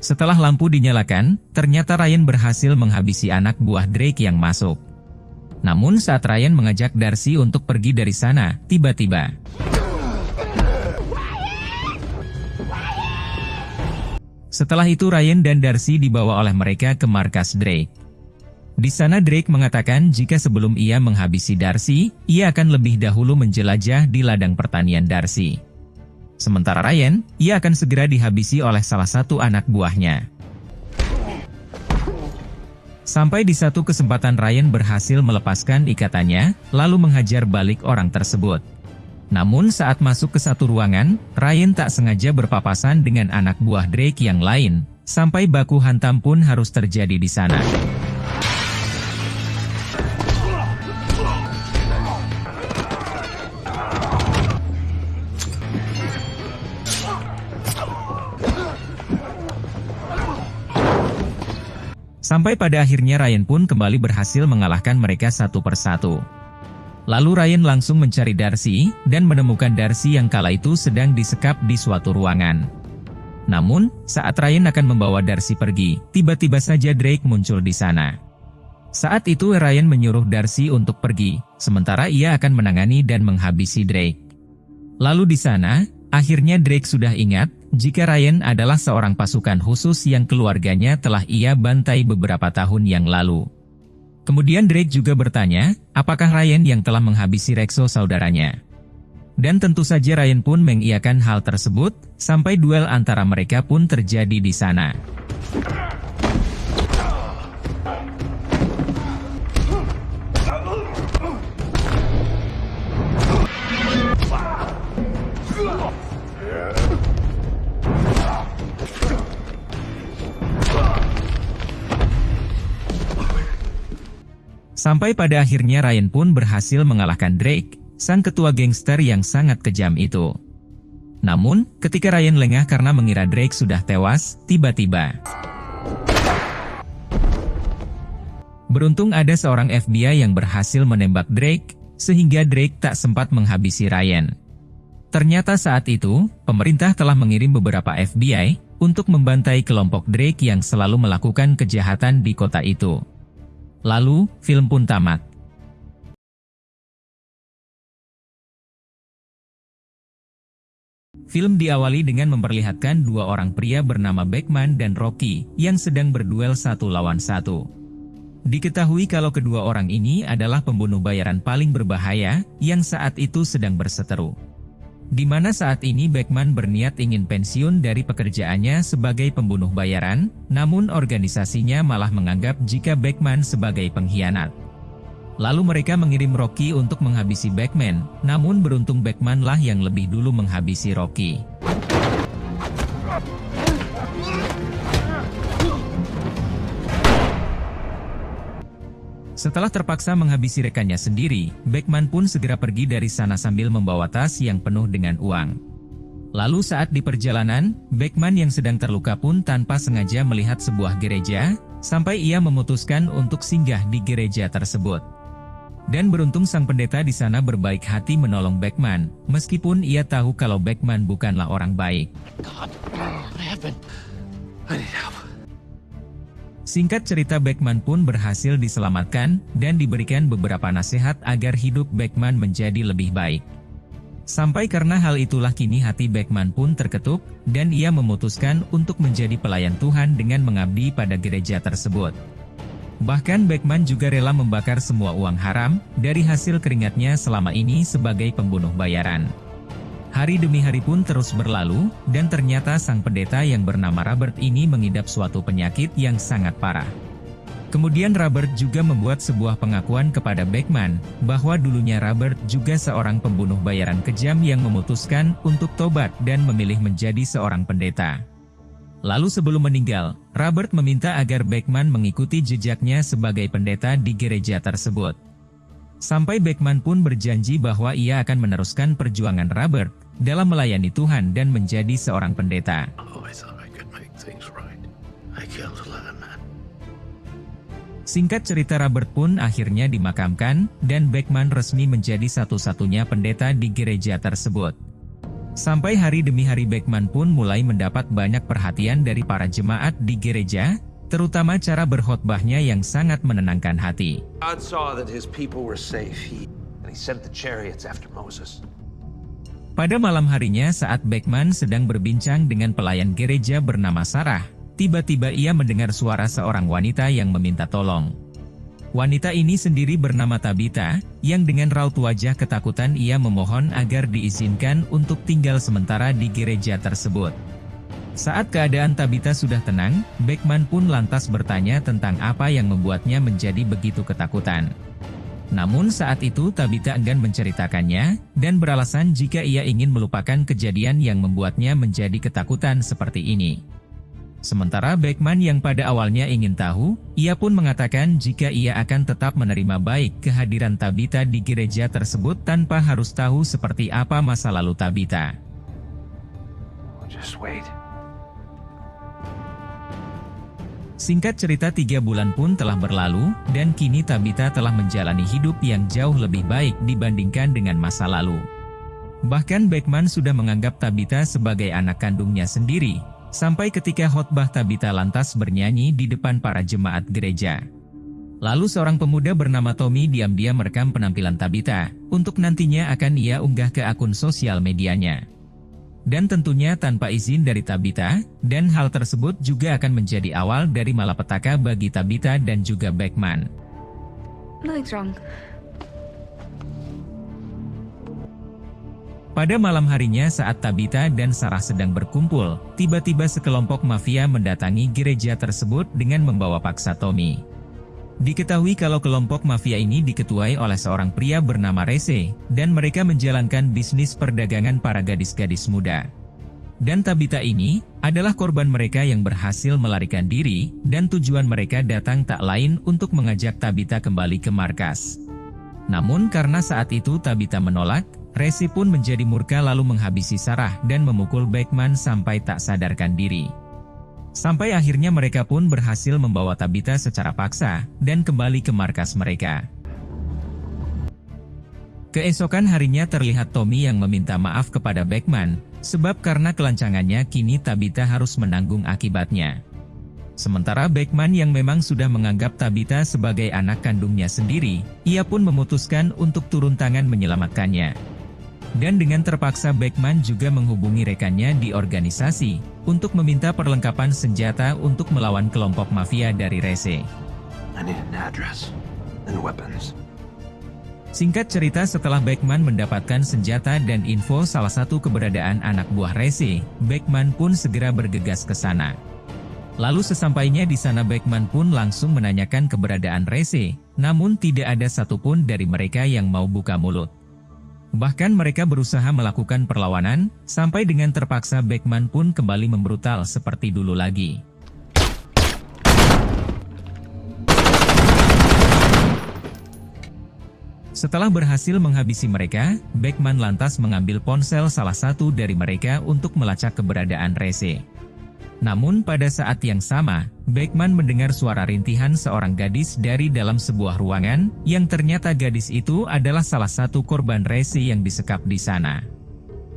setelah lampu dinyalakan, ternyata Ryan berhasil menghabisi anak buah Drake yang masuk. Namun saat Ryan mengajak Darcy untuk pergi dari sana, tiba-tiba setelah itu Ryan dan Darcy dibawa oleh mereka ke markas Drake. Di sana Drake mengatakan jika sebelum ia menghabisi Darcy, ia akan lebih dahulu menjelajah di ladang pertanian Darcy. Sementara Ryan, ia akan segera dihabisi oleh salah satu anak buahnya. Sampai di satu kesempatan Ryan berhasil melepaskan ikatannya, lalu menghajar balik orang tersebut. Namun saat masuk ke satu ruangan, Ryan tak sengaja berpapasan dengan anak buah Drake yang lain, sampai baku hantam pun harus terjadi di sana. Sampai pada akhirnya Ryan pun kembali berhasil mengalahkan mereka satu persatu. Lalu Ryan langsung mencari Darcy, dan menemukan Darcy yang kala itu sedang disekap di suatu ruangan. Namun, saat Ryan akan membawa Darcy pergi, tiba-tiba saja Drake muncul di sana. Saat itu Ryan menyuruh Darcy untuk pergi, sementara ia akan menangani dan menghabisi Drake. Lalu di sana, akhirnya Drake sudah ingat, jika Ryan adalah seorang pasukan khusus yang keluarganya telah ia bantai beberapa tahun yang lalu. Kemudian Drake juga bertanya, apakah Ryan yang telah menghabisi Rexo saudaranya? Dan tentu saja Ryan pun mengiyakan hal tersebut, sampai duel antara mereka pun terjadi di sana. Sampai pada akhirnya Ryan pun berhasil mengalahkan Drake, sang ketua gangster yang sangat kejam itu. Namun, ketika Ryan lengah karena mengira Drake sudah tewas, tiba-tiba beruntung ada seorang FBI yang berhasil menembak Drake, sehingga Drake tak sempat menghabisi Ryan. Ternyata saat itu, pemerintah telah mengirim beberapa FBI untuk membantai kelompok Drake yang selalu melakukan kejahatan di kota itu. Lalu, film pun tamat. Film diawali dengan memperlihatkan dua orang pria bernama Beckman dan Rocky yang sedang berduel satu lawan satu. Diketahui kalau kedua orang ini adalah pembunuh bayaran paling berbahaya yang saat itu sedang berseteru. Di mana saat ini Beckman berniat ingin pensiun dari pekerjaannya sebagai pembunuh bayaran, namun organisasinya malah menganggap jika Beckman sebagai pengkhianat. Lalu mereka mengirim Rocky untuk menghabisi Beckman, namun beruntung Beckman lah yang lebih dulu menghabisi Rocky. Setelah terpaksa menghabisi rekannya sendiri, Beckman pun segera pergi dari sana sambil membawa tas yang penuh dengan uang. Lalu saat di perjalanan, Beckman yang sedang terluka pun tanpa sengaja melihat sebuah gereja, sampai ia memutuskan untuk singgah di gereja tersebut. Dan beruntung sang pendeta di sana berbaik hati menolong Beckman, meskipun ia tahu kalau Beckman bukanlah orang baik. God, what happened? I need help. Singkat cerita, Beckman pun berhasil diselamatkan dan diberikan beberapa nasihat agar hidup Beckman menjadi lebih baik. Sampai karena hal itulah kini hati Beckman pun terketuk, dan ia memutuskan untuk menjadi pelayan Tuhan dengan mengabdi pada gereja tersebut. Bahkan Beckman juga rela membakar semua uang haram dari hasil keringatnya selama ini sebagai pembunuh bayaran. Hari demi hari pun terus berlalu, dan ternyata sang pendeta yang bernama Robert ini mengidap suatu penyakit yang sangat parah. Kemudian Robert juga membuat sebuah pengakuan kepada Beckman, bahwa dulunya Robert juga seorang pembunuh bayaran kejam yang memutuskan untuk tobat dan memilih menjadi seorang pendeta. Lalu sebelum meninggal, Robert meminta agar Beckman mengikuti jejaknya sebagai pendeta di gereja tersebut. Sampai Beckman pun berjanji bahwa ia akan meneruskan perjuangan Robert dalam melayani Tuhan dan menjadi seorang pendeta. Oh, I thought I could make things right. I killed a lot of men. Singkat cerita, Robert pun akhirnya dimakamkan, dan Beckman resmi menjadi satu-satunya pendeta di gereja tersebut. Sampai hari demi hari Beckman pun mulai mendapat banyak perhatian dari para jemaat di gereja, terutama cara berkhotbahnya yang sangat menenangkan hati. God saw that his people were safe, and he sent the chariots after Moses. Pada malam harinya saat Beckman sedang berbincang dengan pelayan gereja bernama Sarah, tiba-tiba ia mendengar suara seorang wanita yang meminta tolong. Wanita ini sendiri bernama Tabitha, yang dengan raut wajah ketakutan ia memohon agar diizinkan untuk tinggal sementara di gereja tersebut. Saat keadaan Tabitha sudah tenang, Beckman pun lantas bertanya tentang apa yang membuatnya menjadi begitu ketakutan. Namun saat itu Tabitha enggan menceritakannya, dan beralasan jika ia ingin melupakan kejadian yang membuatnya menjadi ketakutan seperti ini. Sementara Beckman yang pada awalnya ingin tahu, ia pun mengatakan jika ia akan tetap menerima baik kehadiran Tabitha di gereja tersebut tanpa harus tahu seperti apa masa lalu Tabitha. Just wait. Singkat cerita, 3 bulan pun telah berlalu, dan kini Tabitha telah menjalani hidup yang jauh lebih baik dibandingkan dengan masa lalu. Bahkan Beckman sudah menganggap Tabitha sebagai anak kandungnya sendiri, sampai ketika khotbah Tabitha lantas bernyanyi di depan para jemaat gereja. Lalu seorang pemuda bernama Tommy diam-diam merekam penampilan Tabitha, untuk nantinya akan ia unggah ke akun sosial medianya. Dan tentunya tanpa izin dari Tabitha, dan hal tersebut juga akan menjadi awal dari malapetaka bagi Tabitha dan juga Beckman. Nothing's wrong. Pada malam harinya saat Tabitha dan Sarah sedang berkumpul, tiba-tiba sekelompok mafia mendatangi gereja tersebut dengan membawa paksa Tommy. Diketahui kalau kelompok mafia ini diketuai oleh seorang pria bernama Rese, dan mereka menjalankan bisnis perdagangan para gadis-gadis muda. Dan Tabitha ini adalah korban mereka yang berhasil melarikan diri, dan tujuan mereka datang tak lain untuk mengajak Tabitha kembali ke markas. Namun karena saat itu Tabitha menolak, Resi pun menjadi murka lalu menghabisi Sarah dan memukul Beckman sampai tak sadarkan diri. Sampai akhirnya mereka pun berhasil membawa Tabitha secara paksa dan kembali ke markas mereka. Keesokan harinya terlihat Tommy yang meminta maaf kepada Beckman, sebab karena kelancangannya kini Tabitha harus menanggung akibatnya. Sementara Beckman yang memang sudah menganggap Tabitha sebagai anak kandungnya sendiri, ia pun memutuskan untuk turun tangan menyelamatkannya. Dan dengan terpaksa Beckman juga menghubungi rekannya di organisasi, untuk meminta perlengkapan senjata untuk melawan kelompok mafia dari Rese. I need an address and weapons. Singkat cerita, setelah Beckman mendapatkan senjata dan info salah satu keberadaan anak buah Rese, Beckman pun segera bergegas ke sana. Lalu sesampainya di sana Beckman pun langsung menanyakan keberadaan Rese, namun tidak ada satupun dari mereka yang mau buka mulut. Bahkan mereka berusaha melakukan perlawanan, sampai dengan terpaksa Beckman pun kembali membrutal seperti dulu lagi. Setelah berhasil menghabisi mereka, Beckman lantas mengambil ponsel salah satu dari mereka untuk melacak keberadaan Rese. Namun pada saat yang sama, Beckman mendengar suara rintihan seorang gadis dari dalam sebuah ruangan, yang ternyata gadis itu adalah salah satu korban Rese yang disekap di sana.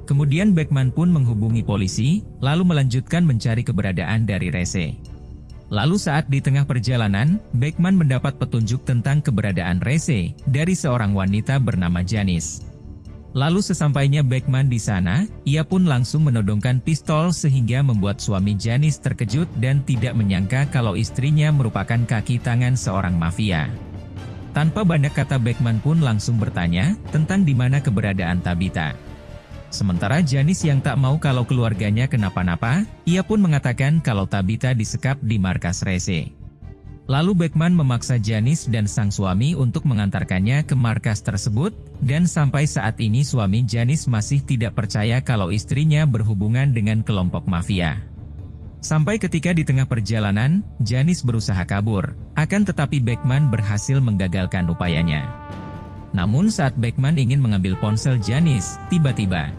Kemudian Beckman pun menghubungi polisi, lalu melanjutkan mencari keberadaan dari Rese. Lalu saat di tengah perjalanan, Beckman mendapat petunjuk tentang keberadaan Rese dari seorang wanita bernama Janice. Lalu sesampainya Beckman di sana, ia pun langsung menodongkan pistol sehingga membuat suami Janice terkejut dan tidak menyangka kalau istrinya merupakan kaki tangan seorang mafia. Tanpa banyak kata Beckman pun langsung bertanya tentang di mana keberadaan Tabitha. Sementara Janice yang tak mau kalau keluarganya kenapa-napa, ia pun mengatakan kalau Tabitha disekap di markas Rese. Lalu Beckman memaksa Janice dan sang suami untuk mengantarkannya ke markas tersebut, dan sampai saat ini suami Janice masih tidak percaya kalau istrinya berhubungan dengan kelompok mafia. Sampai ketika di tengah perjalanan, Janice berusaha kabur, akan tetapi Beckman berhasil menggagalkan upayanya. Namun saat Beckman ingin mengambil ponsel Janice, tiba-tiba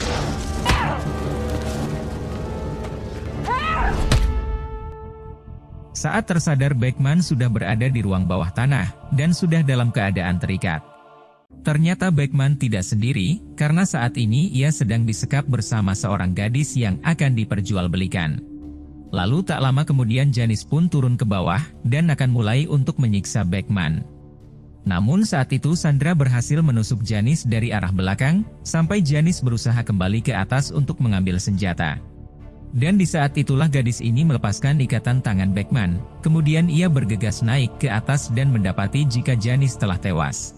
saat tersadar Beckman sudah berada di ruang bawah tanah, dan sudah dalam keadaan terikat. Ternyata Beckman tidak sendiri, karena saat ini ia sedang disekap bersama seorang gadis yang akan diperjualbelikan. Lalu tak lama kemudian Janice pun turun ke bawah, dan akan mulai untuk menyiksa Beckman. Namun saat itu Sandra berhasil menusuk Janice dari arah belakang, sampai Janice berusaha kembali ke atas untuk mengambil senjata. Dan di saat itulah gadis ini melepaskan ikatan tangan Beckman, kemudian ia bergegas naik ke atas dan mendapati jika Janice telah tewas.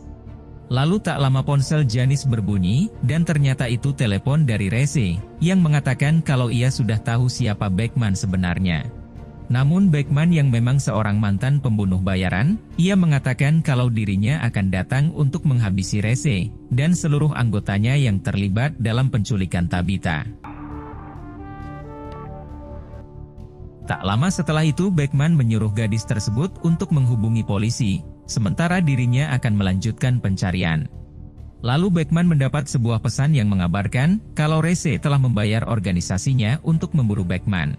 Lalu tak lama ponsel Janice berbunyi, dan ternyata itu telepon dari Rese, yang mengatakan kalau ia sudah tahu siapa Beckman sebenarnya. Namun Beckman yang memang seorang mantan pembunuh bayaran, ia mengatakan kalau dirinya akan datang untuk menghabisi Rese, dan seluruh anggotanya yang terlibat dalam penculikan Tabitha. Tak lama setelah itu Beckman menyuruh gadis tersebut untuk menghubungi polisi, sementara dirinya akan melanjutkan pencarian. Lalu Beckman mendapat sebuah pesan yang mengabarkan kalau Rese telah membayar organisasinya untuk memburu Beckman.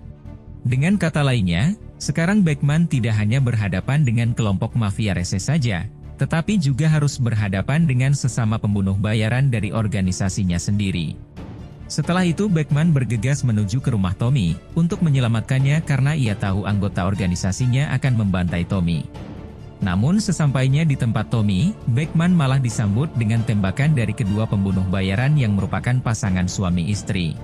Dengan kata lainnya, sekarang Beckman tidak hanya berhadapan dengan kelompok mafia Rese saja, tetapi juga harus berhadapan dengan sesama pembunuh bayaran dari organisasinya sendiri. Setelah itu Beckman bergegas menuju ke rumah Tommy untuk menyelamatkannya karena ia tahu anggota organisasinya akan membantai Tommy. Namun sesampainya di tempat Tommy, Beckman malah disambut dengan tembakan dari kedua pembunuh bayaran yang merupakan pasangan suami istri.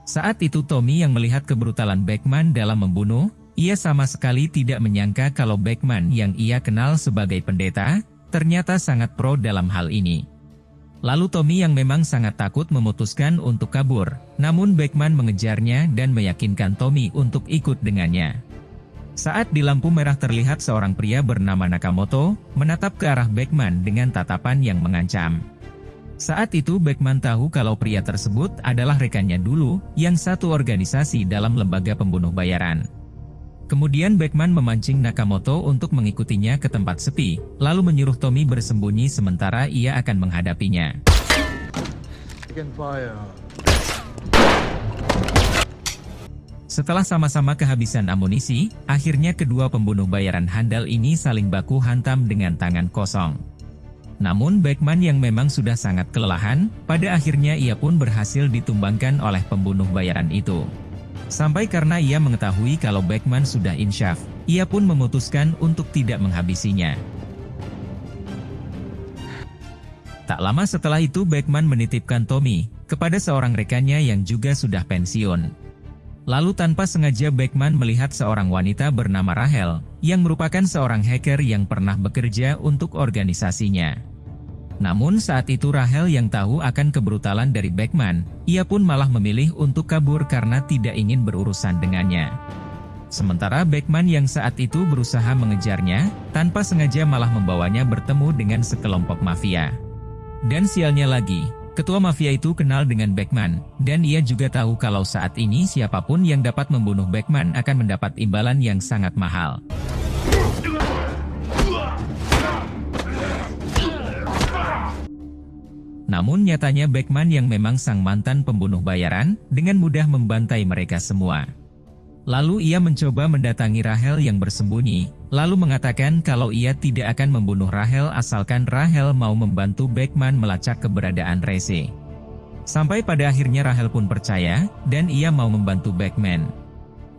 Saat itu Tommy yang melihat kebrutalan Beckman dalam membunuh, ia sama sekali tidak menyangka kalau Beckman yang ia kenal sebagai pendeta, ternyata sangat pro dalam hal ini. Lalu Tommy yang memang sangat takut memutuskan untuk kabur, namun Beckman mengejarnya dan meyakinkan Tommy untuk ikut dengannya. Saat di lampu merah terlihat seorang pria bernama Nakamoto, menatap ke arah Beckman dengan tatapan yang mengancam. Saat itu Beckman tahu kalau pria tersebut adalah rekannya dulu, yang satu organisasi dalam lembaga pembunuh bayaran. Kemudian Beckman memancing Nakamoto untuk mengikutinya ke tempat sepi, lalu menyuruh Tommy bersembunyi sementara ia akan menghadapinya. Setelah sama-sama kehabisan amunisi, akhirnya kedua pembunuh bayaran handal ini saling baku hantam dengan tangan kosong. Namun Beckman yang memang sudah sangat kelelahan, pada akhirnya ia pun berhasil ditumbangkan oleh pembunuh bayaran itu. Sampai karena ia mengetahui kalau Beckman sudah insyaf, ia pun memutuskan untuk tidak menghabisinya. Tak lama setelah itu Beckman menitipkan Tommy kepada seorang rekannya yang juga sudah pensiun. Lalu tanpa sengaja Beckman melihat seorang wanita bernama Rahel, yang merupakan seorang hacker yang pernah bekerja untuk organisasinya. Namun saat itu Rahel yang tahu akan kebrutalan dari Beckman, ia pun malah memilih untuk kabur karena tidak ingin berurusan dengannya. Sementara Beckman yang saat itu berusaha mengejarnya, tanpa sengaja malah membawanya bertemu dengan sekelompok mafia. Dan sialnya lagi, ketua mafia itu kenal dengan Beckman, dan ia juga tahu kalau saat ini siapapun yang dapat membunuh Beckman akan mendapat imbalan yang sangat mahal. Namun nyatanya Beckman yang memang sang mantan pembunuh bayaran, dengan mudah membantai mereka semua. Lalu ia mencoba mendatangi Rahel yang bersembunyi, lalu mengatakan kalau ia tidak akan membunuh Rahel asalkan Rahel mau membantu Beckman melacak keberadaan Rese. Sampai pada akhirnya Rahel pun percaya, dan ia mau membantu Beckman.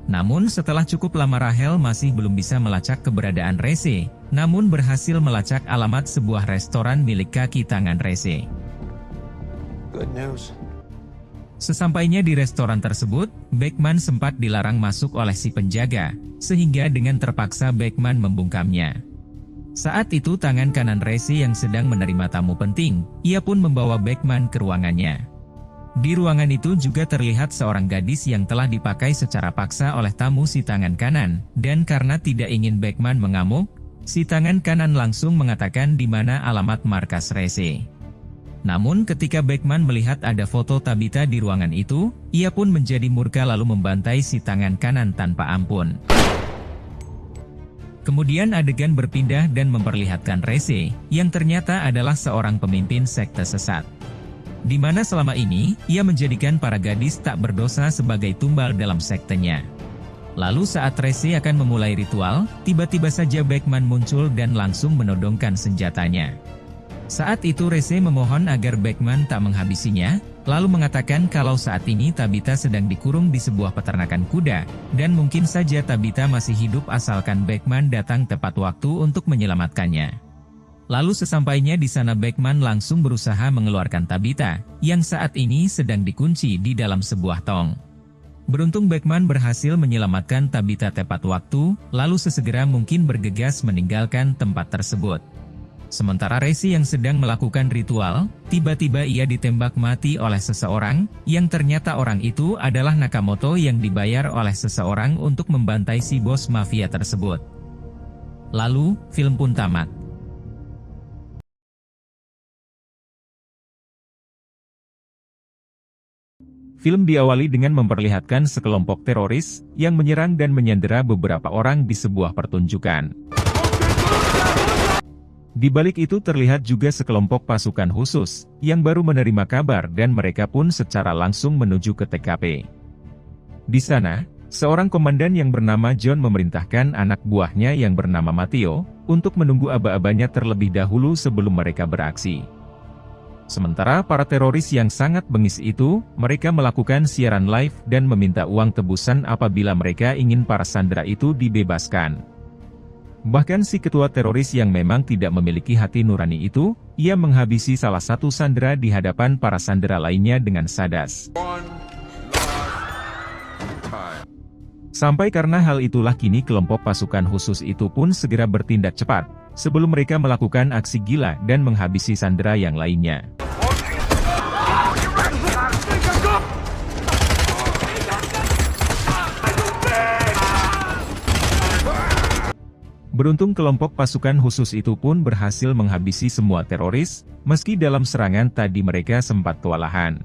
Namun setelah cukup lama Rahel masih belum bisa melacak keberadaan Rese, namun berhasil melacak alamat sebuah restoran milik kaki tangan Rese. Good news. Sesampainya di restoran tersebut, Beckman sempat dilarang masuk oleh si penjaga, sehingga dengan terpaksa Beckman membungkamnya. Saat itu tangan kanan Rese yang sedang menerima tamu penting, ia pun membawa Beckman ke ruangannya. Di ruangan itu juga terlihat seorang gadis yang telah dipakai secara paksa oleh tamu si tangan kanan, dan karena tidak ingin Beckman mengamuk, si tangan kanan langsung mengatakan di mana alamat markas Rese. Namun ketika Beckman melihat ada foto Tabitha di ruangan itu, ia pun menjadi murka lalu membantai si tangan kanan tanpa ampun. Kemudian adegan berpindah dan memperlihatkan Rese, yang ternyata adalah seorang pemimpin sekte sesat. Di mana selama ini, ia menjadikan para gadis tak berdosa sebagai tumbal dalam sektenya. Lalu saat Rese akan memulai ritual, tiba-tiba saja Beckman muncul dan langsung menodongkan senjatanya. Saat itu Rese memohon agar Beckman tak menghabisinya, lalu mengatakan kalau saat ini Tabitha sedang dikurung di sebuah peternakan kuda, dan mungkin saja Tabitha masih hidup asalkan Beckman datang tepat waktu untuk menyelamatkannya. Lalu sesampainya di sana Beckman langsung berusaha mengeluarkan Tabitha, yang saat ini sedang dikunci di dalam sebuah tong. Beruntung Beckman berhasil menyelamatkan Tabitha tepat waktu, lalu sesegera mungkin bergegas meninggalkan tempat tersebut. Sementara Rese yang sedang melakukan ritual, tiba-tiba ia ditembak mati oleh seseorang, yang ternyata orang itu adalah Nakamoto yang dibayar oleh seseorang untuk membantai si bos mafia tersebut. Lalu, film pun tamat. Film diawali dengan memperlihatkan sekelompok teroris yang menyerang dan menyandera beberapa orang di sebuah pertunjukan. Di balik itu terlihat juga sekelompok pasukan khusus, yang baru menerima kabar dan mereka pun secara langsung menuju ke TKP. Di sana, seorang komandan yang bernama John memerintahkan anak buahnya yang bernama Matteo, untuk menunggu aba-abanya terlebih dahulu sebelum mereka beraksi. Sementara para teroris yang sangat bengis itu, mereka melakukan siaran live dan meminta uang tebusan apabila mereka ingin para sandera itu dibebaskan. Bahkan si ketua teroris yang memang tidak memiliki hati nurani itu, ia menghabisi salah satu sandera di hadapan para sandera lainnya dengan sadas. Sampai karena hal itulah kini kelompok pasukan khusus itu pun segera bertindak cepat, sebelum mereka melakukan aksi gila dan menghabisi sandera yang lainnya. Beruntung kelompok pasukan khusus itu pun berhasil menghabisi semua teroris, meski dalam serangan tadi mereka sempat kewalahan.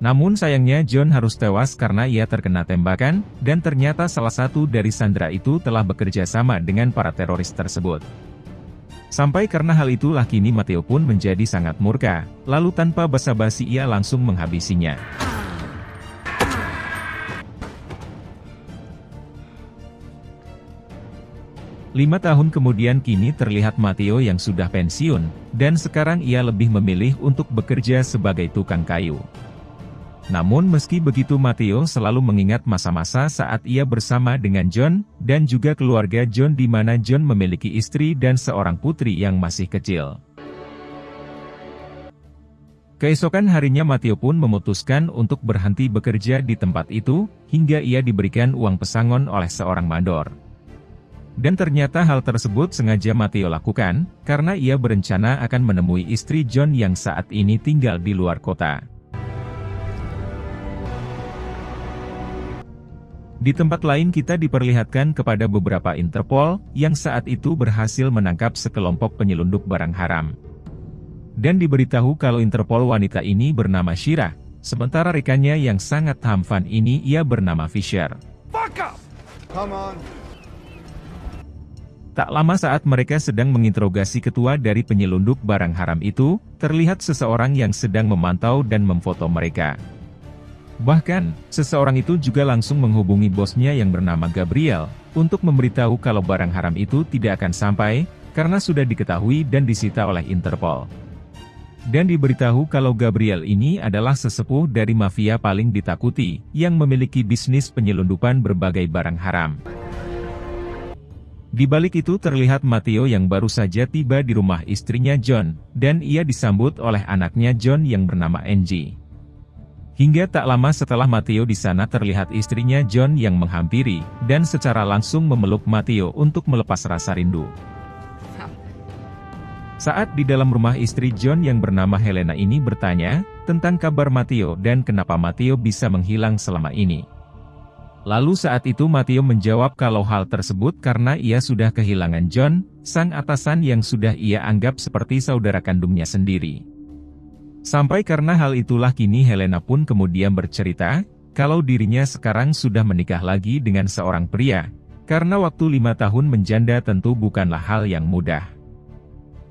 Namun sayangnya John harus tewas karena ia terkena tembakan, dan ternyata salah satu dari sandera itu telah bekerja sama dengan para teroris tersebut. Sampai karena hal itulah kini Matteo pun menjadi sangat murka, lalu tanpa basa-basi ia langsung menghabisinya. 5 tahun kemudian kini terlihat Matteo yang sudah pensiun, dan sekarang ia lebih memilih untuk bekerja sebagai tukang kayu. Namun meski begitu Matteo selalu mengingat masa-masa saat ia bersama dengan John, dan juga keluarga John di mana John memiliki istri dan seorang putri yang masih kecil. Keesokan harinya Matteo pun memutuskan untuk berhenti bekerja di tempat itu, hingga ia diberikan uang pesangon oleh seorang mandor. Dan ternyata hal tersebut sengaja Matteo lakukan, karena ia berencana akan menemui istri John yang saat ini tinggal di luar kota. Di tempat lain kita diperlihatkan kepada beberapa Interpol, yang saat itu berhasil menangkap sekelompok penyelundup barang haram. Dan diberitahu kalau Interpol wanita ini bernama Shira, sementara rekannya yang sangat tampan ini ia bernama Fisher. Fuck up! Come on. Tak lama saat mereka sedang menginterogasi ketua dari penyelundup barang haram itu, terlihat seseorang yang sedang memantau dan memfoto mereka. Bahkan, seseorang itu juga langsung menghubungi bosnya yang bernama Gabriel, untuk memberitahu kalau barang haram itu tidak akan sampai, karena sudah diketahui dan disita oleh Interpol. Dan diberitahu kalau Gabriel ini adalah sesepuh dari mafia paling ditakuti, yang memiliki bisnis penyelundupan berbagai barang haram. Di balik itu terlihat Matteo yang baru saja tiba di rumah istrinya John, dan ia disambut oleh anaknya John yang bernama Angie. Hingga tak lama setelah Matteo di sana terlihat istrinya John yang menghampiri, dan secara langsung memeluk Matteo untuk melepas rasa rindu. Saat di dalam rumah istri John yang bernama Helena ini bertanya, tentang kabar Matteo dan kenapa Matteo bisa menghilang selama ini. Lalu saat itu Matteo menjawab kalau hal tersebut karena ia sudah kehilangan John, sang atasan yang sudah ia anggap seperti saudara kandungnya sendiri. Sampai karena hal itulah kini Helena pun kemudian bercerita, kalau dirinya sekarang sudah menikah lagi dengan seorang pria, karena waktu 5 tahun menjanda tentu bukanlah hal yang mudah.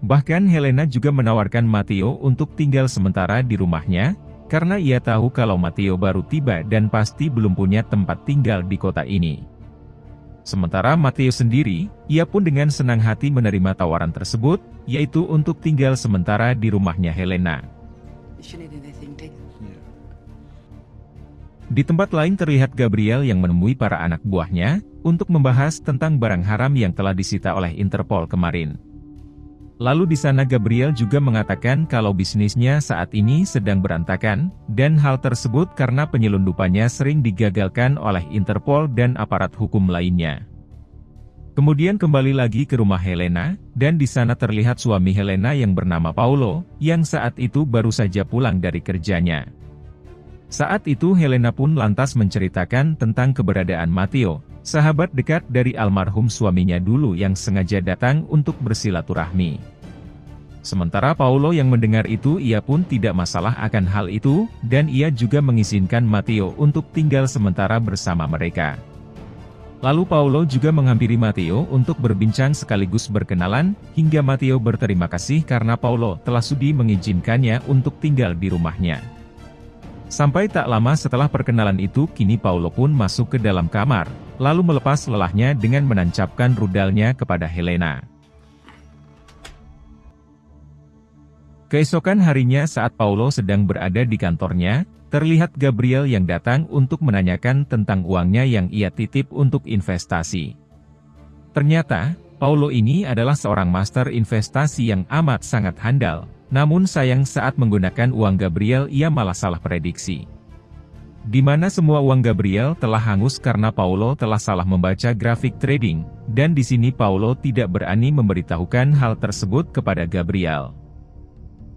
Bahkan Helena juga menawarkan Matteo untuk tinggal sementara di rumahnya, karena ia tahu kalau Matteo baru tiba dan pasti belum punya tempat tinggal di kota ini. Sementara Matteo sendiri, ia pun dengan senang hati menerima tawaran tersebut, yaitu untuk tinggal sementara di rumahnya Helena. Di tempat lain terlihat Gabriel yang menemui para anak buahnya, untuk membahas tentang barang haram yang telah disita oleh Interpol kemarin. Lalu di sana Gabriel juga mengatakan kalau bisnisnya saat ini sedang berantakan, dan hal tersebut karena penyelundupannya sering digagalkan oleh Interpol dan aparat hukum lainnya. Kemudian kembali lagi ke rumah Helena, dan di sana terlihat suami Helena yang bernama Paulo, yang saat itu baru saja pulang dari kerjanya. Saat itu Helena pun lantas menceritakan tentang keberadaan Matteo, sahabat dekat dari almarhum suaminya dulu yang sengaja datang untuk bersilaturahmi. Sementara Paulo yang mendengar itu ia pun tidak masalah akan hal itu, dan ia juga mengizinkan Matteo untuk tinggal sementara bersama mereka. Lalu Paulo juga menghampiri Matteo untuk berbincang sekaligus berkenalan, hingga Matteo berterima kasih karena Paulo telah sudi mengizinkannya untuk tinggal di rumahnya. Sampai tak lama setelah perkenalan itu kini Paulo pun masuk ke dalam kamar, lalu melepas lelahnya dengan menancapkan rudalnya kepada Helena. Keesokan harinya saat Paulo sedang berada di kantornya, terlihat Gabriel yang datang untuk menanyakan tentang uangnya yang ia titip untuk investasi. Ternyata, Paulo ini adalah seorang master investasi yang amat sangat handal, namun sayang saat menggunakan uang Gabriel ia malah salah prediksi. Di mana semua uang Gabriel telah hangus karena Paulo telah salah membaca grafik trading, dan di sini Paulo tidak berani memberitahukan hal tersebut kepada Gabriel.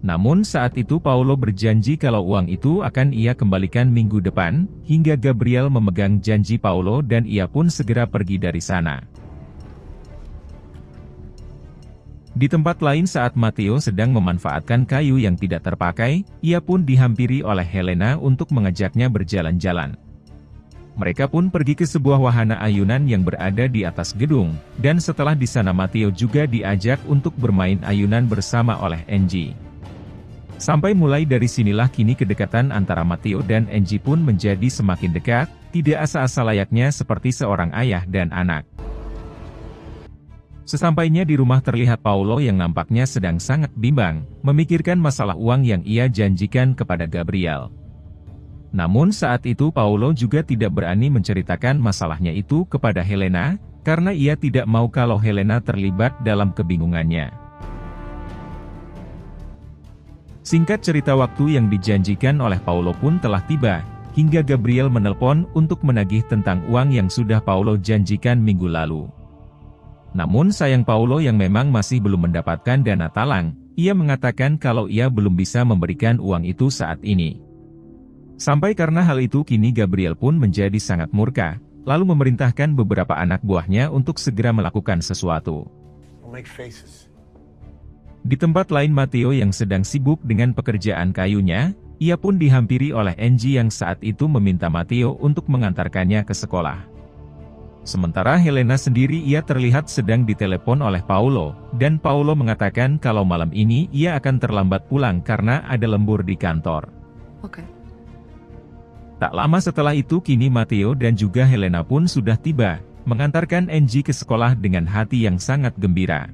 Namun saat itu Paulo berjanji kalau uang itu akan ia kembalikan minggu depan, hingga Gabriel memegang janji Paulo dan ia pun segera pergi dari sana. Di tempat lain saat Matteo sedang memanfaatkan kayu yang tidak terpakai, ia pun dihampiri oleh Helena untuk mengajaknya berjalan-jalan. Mereka pun pergi ke sebuah wahana ayunan yang berada di atas gedung, dan setelah di sana Matteo juga diajak untuk bermain ayunan bersama oleh Angie. Sampai mulai dari sinilah kini kedekatan antara Matteo dan Angie pun menjadi semakin dekat, tidak asa-asa layaknya seperti seorang ayah dan anak. Sesampainya di rumah terlihat Paulo yang nampaknya sedang sangat bimbang, memikirkan masalah uang yang ia janjikan kepada Gabriel. Namun saat itu Paulo juga tidak berani menceritakan masalahnya itu kepada Helena, karena ia tidak mau kalau Helena terlibat dalam kebingungannya. Singkat cerita waktu yang dijanjikan oleh Paulo pun telah tiba, hingga Gabriel menelpon untuk menagih tentang uang yang sudah Paulo janjikan minggu lalu. Namun sayang Paulo yang memang masih belum mendapatkan dana talang, ia mengatakan kalau ia belum bisa memberikan uang itu saat ini. Sampai karena hal itu kini Gabriel pun menjadi sangat murka, lalu memerintahkan beberapa anak buahnya untuk segera melakukan sesuatu. Di tempat lain Matteo yang sedang sibuk dengan pekerjaan kayunya, ia pun dihampiri oleh Angie yang saat itu meminta Matteo untuk mengantarkannya ke sekolah. Sementara Helena sendiri ia terlihat sedang ditelepon oleh Paulo, dan Paulo mengatakan kalau malam ini ia akan terlambat pulang karena ada lembur di kantor. Okay. Tak lama setelah itu kini Matteo dan juga Helena pun sudah tiba, mengantarkan Angie ke sekolah dengan hati yang sangat gembira.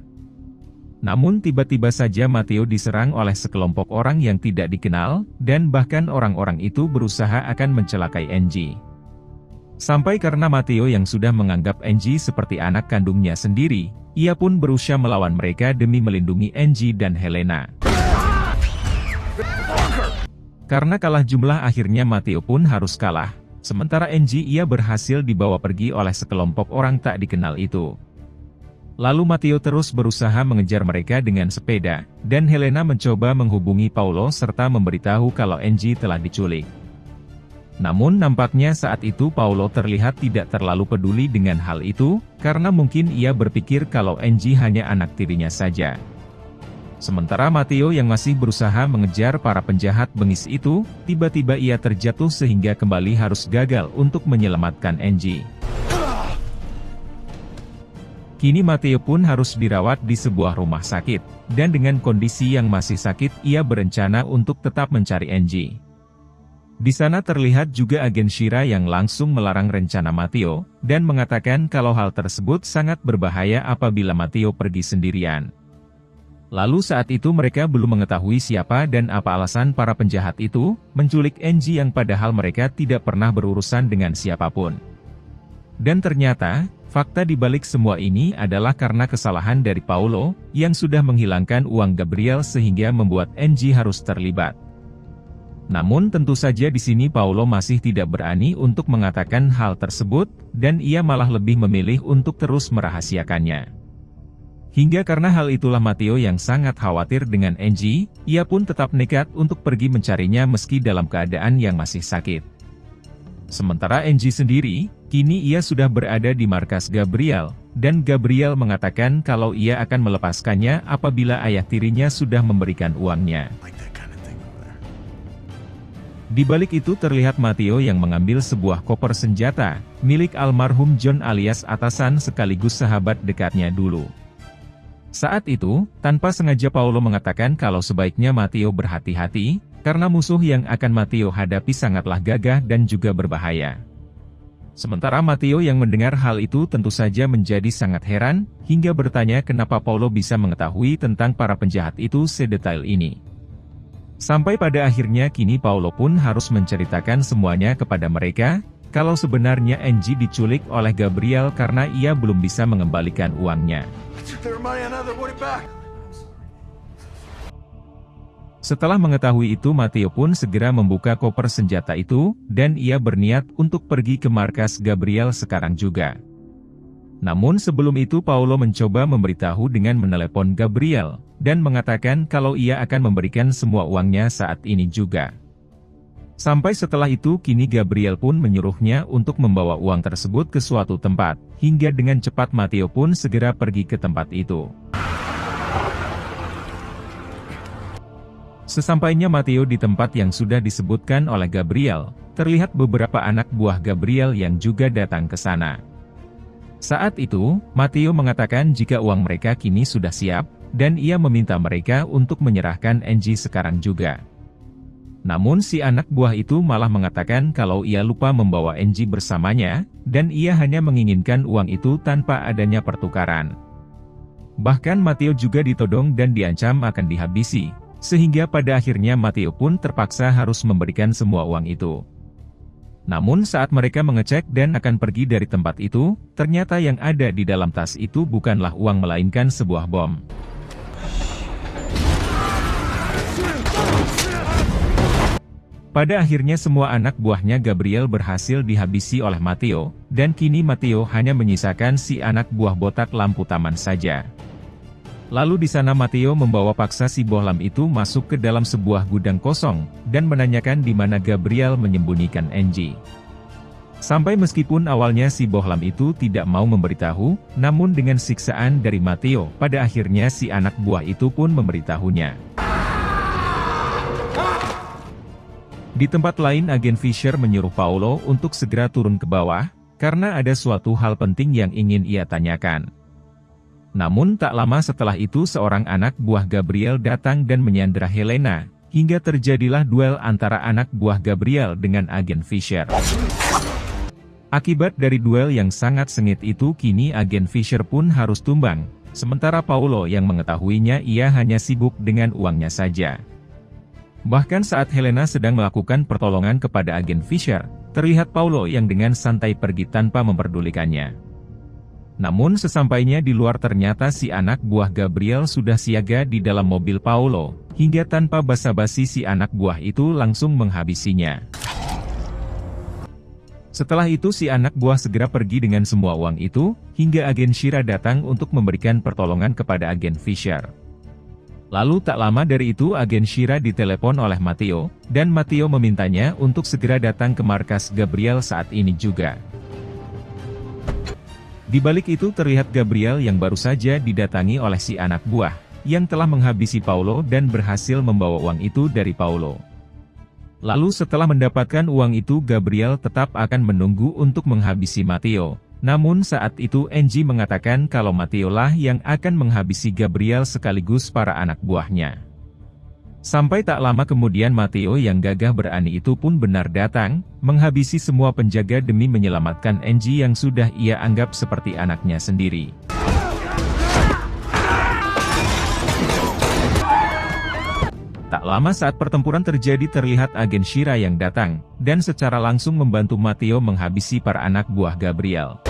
Namun tiba-tiba saja Matteo diserang oleh sekelompok orang yang tidak dikenal, dan bahkan orang-orang itu berusaha akan mencelakai Angie. Sampai karena Matteo yang sudah menganggap Angie seperti anak kandungnya sendiri, ia pun berusaha melawan mereka demi melindungi Angie dan Helena. Karena kalah jumlah akhirnya Matteo pun harus kalah, sementara Angie ia berhasil dibawa pergi oleh sekelompok orang tak dikenal itu. Lalu Matteo terus berusaha mengejar mereka dengan sepeda, dan Helena mencoba menghubungi Paulo serta memberitahu kalau Angie telah diculik. Namun nampaknya saat itu Paulo terlihat tidak terlalu peduli dengan hal itu, karena mungkin ia berpikir kalau Angie hanya anak tirinya saja. Sementara Matteo yang masih berusaha mengejar para penjahat bengis itu, tiba-tiba ia terjatuh sehingga kembali harus gagal untuk menyelamatkan Angie. Kini Matteo pun harus dirawat di sebuah rumah sakit, dan dengan kondisi yang masih sakit ia berencana untuk tetap mencari Angie. Di sana terlihat juga agen Shira yang langsung melarang rencana Matteo, dan mengatakan kalau hal tersebut sangat berbahaya apabila Matteo pergi sendirian. Lalu saat itu mereka belum mengetahui siapa dan apa alasan para penjahat itu menculik Angie yang padahal mereka tidak pernah berurusan dengan siapapun. Dan ternyata, fakta di balik semua ini adalah karena kesalahan dari Paulo, yang sudah menghilangkan uang Gabriel sehingga membuat Angie harus terlibat. Namun tentu saja di sini Paulo masih tidak berani untuk mengatakan hal tersebut, dan ia malah lebih memilih untuk terus merahasiakannya. Hingga karena hal itulah Matteo yang sangat khawatir dengan Angie, ia pun tetap nekat untuk pergi mencarinya meski dalam keadaan yang masih sakit. Sementara Angie sendiri, kini ia sudah berada di markas Gabriel, dan Gabriel mengatakan kalau ia akan melepaskannya apabila ayah tirinya sudah memberikan uangnya. Di balik itu terlihat Matteo yang mengambil sebuah koper senjata, milik almarhum John alias atasan sekaligus sahabat dekatnya dulu. Saat itu, tanpa sengaja Paulo mengatakan kalau sebaiknya Matteo berhati-hati, karena musuh yang akan Matteo hadapi sangatlah gagah dan juga berbahaya. Sementara Matteo yang mendengar hal itu tentu saja menjadi sangat heran, hingga bertanya kenapa Paulo bisa mengetahui tentang para penjahat itu sedetail ini. Sampai pada akhirnya kini Paulo pun harus menceritakan semuanya kepada mereka, kalau sebenarnya Angie diculik oleh Gabriel karena ia belum bisa mengembalikan uangnya. Setelah mengetahui itu Matteo pun segera membuka koper senjata itu, dan ia berniat untuk pergi ke markas Gabriel sekarang juga. Namun sebelum itu Paulo mencoba memberitahu dengan menelepon Gabriel, dan mengatakan kalau ia akan memberikan semua uangnya saat ini juga. Sampai setelah itu kini Gabriel pun menyuruhnya untuk membawa uang tersebut ke suatu tempat, hingga dengan cepat Matteo pun segera pergi ke tempat itu. Sesampainya Matteo di tempat yang sudah disebutkan oleh Gabriel, terlihat beberapa anak buah Gabriel yang juga datang ke sana. Saat itu, Matteo mengatakan jika uang mereka kini sudah siap, dan ia meminta mereka untuk menyerahkan Angie sekarang juga. Namun si anak buah itu malah mengatakan kalau ia lupa membawa Angie bersamanya, dan ia hanya menginginkan uang itu tanpa adanya pertukaran. Bahkan Matteo juga ditodong dan diancam akan dihabisi, sehingga pada akhirnya Matteo pun terpaksa harus memberikan semua uang itu. Namun saat mereka mengecek dan akan pergi dari tempat itu, ternyata yang ada di dalam tas itu bukanlah uang melainkan sebuah bom. Pada akhirnya semua anak buahnya Gabriel berhasil dihabisi oleh Matteo, dan kini Matteo hanya menyisakan si anak buah botak lampu taman saja. Lalu di sana Matteo membawa paksa si bohlam itu masuk ke dalam sebuah gudang kosong, dan menanyakan di mana Gabriel menyembunyikan Angie. Sampai meskipun awalnya si bohlam itu tidak mau memberitahu, namun dengan siksaan dari Matteo, pada akhirnya si anak buah itu pun memberitahunya. Di tempat lain agen Fisher menyuruh Paulo untuk segera turun ke bawah, karena ada suatu hal penting yang ingin ia tanyakan. Namun tak lama setelah itu seorang anak buah Gabriel datang dan menyandera Helena, hingga terjadilah duel antara anak buah Gabriel dengan agen Fisher. Akibat dari duel yang sangat sengit itu, kini agen Fisher pun harus tumbang, sementara Paulo yang mengetahuinya ia hanya sibuk dengan uangnya saja. Bahkan saat Helena sedang melakukan pertolongan kepada agen Fisher, terlihat Paulo yang dengan santai pergi tanpa memperdulikannya. Namun sesampainya di luar ternyata si anak buah Gabriel sudah siaga di dalam mobil Paulo, hingga tanpa basa-basi si anak buah itu langsung menghabisinya. Setelah itu si anak buah segera pergi dengan semua uang itu, hingga agen Shira datang untuk memberikan pertolongan kepada agen Fisher. Lalu tak lama dari itu agen Shira ditelepon oleh Matteo, dan Matteo memintanya untuk segera datang ke markas Gabriel saat ini juga. Di balik itu terlihat Gabriel yang baru saja didatangi oleh si anak buah, yang telah menghabisi Paulo dan berhasil membawa uang itu dari Paulo. Lalu setelah mendapatkan uang itu Gabriel tetap akan menunggu untuk menghabisi Matteo. Namun saat itu Angie mengatakan kalau Matteo lah yang akan menghabisi Gabriel sekaligus para anak buahnya. Sampai tak lama kemudian Matteo yang gagah berani itu pun benar datang, menghabisi semua penjaga demi menyelamatkan Angie yang sudah ia anggap seperti anaknya sendiri. Tak lama saat pertempuran terjadi terlihat agen Shira yang datang, dan secara langsung membantu Matteo menghabisi para anak buah Gabriel.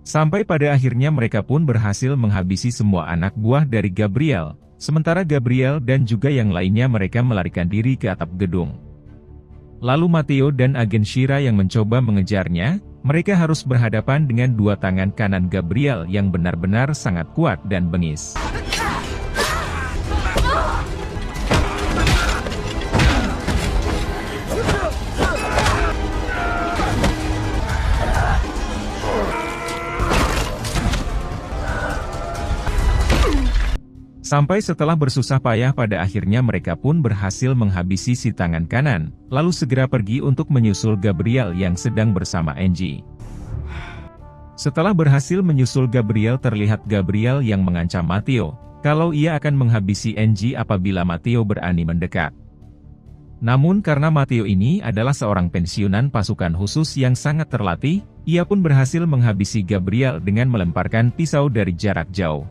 Sampai pada akhirnya mereka pun berhasil menghabisi semua anak buah dari Gabriel, sementara Gabriel dan juga yang lainnya mereka melarikan diri ke atap gedung. Lalu Matteo dan agen Shira yang mencoba mengejarnya, mereka harus berhadapan dengan dua tangan kanan Gabriel yang benar-benar sangat kuat dan bengis. Sampai setelah bersusah payah pada akhirnya mereka pun berhasil menghabisi si tangan kanan, lalu segera pergi untuk menyusul Gabriel yang sedang bersama Angie. Setelah berhasil menyusul Gabriel terlihat Gabriel yang mengancam Matteo, kalau ia akan menghabisi Angie apabila Matteo berani mendekat. Namun karena Matteo ini adalah seorang pensiunan pasukan khusus yang sangat terlatih, ia pun berhasil menghabisi Gabriel dengan melemparkan pisau dari jarak jauh.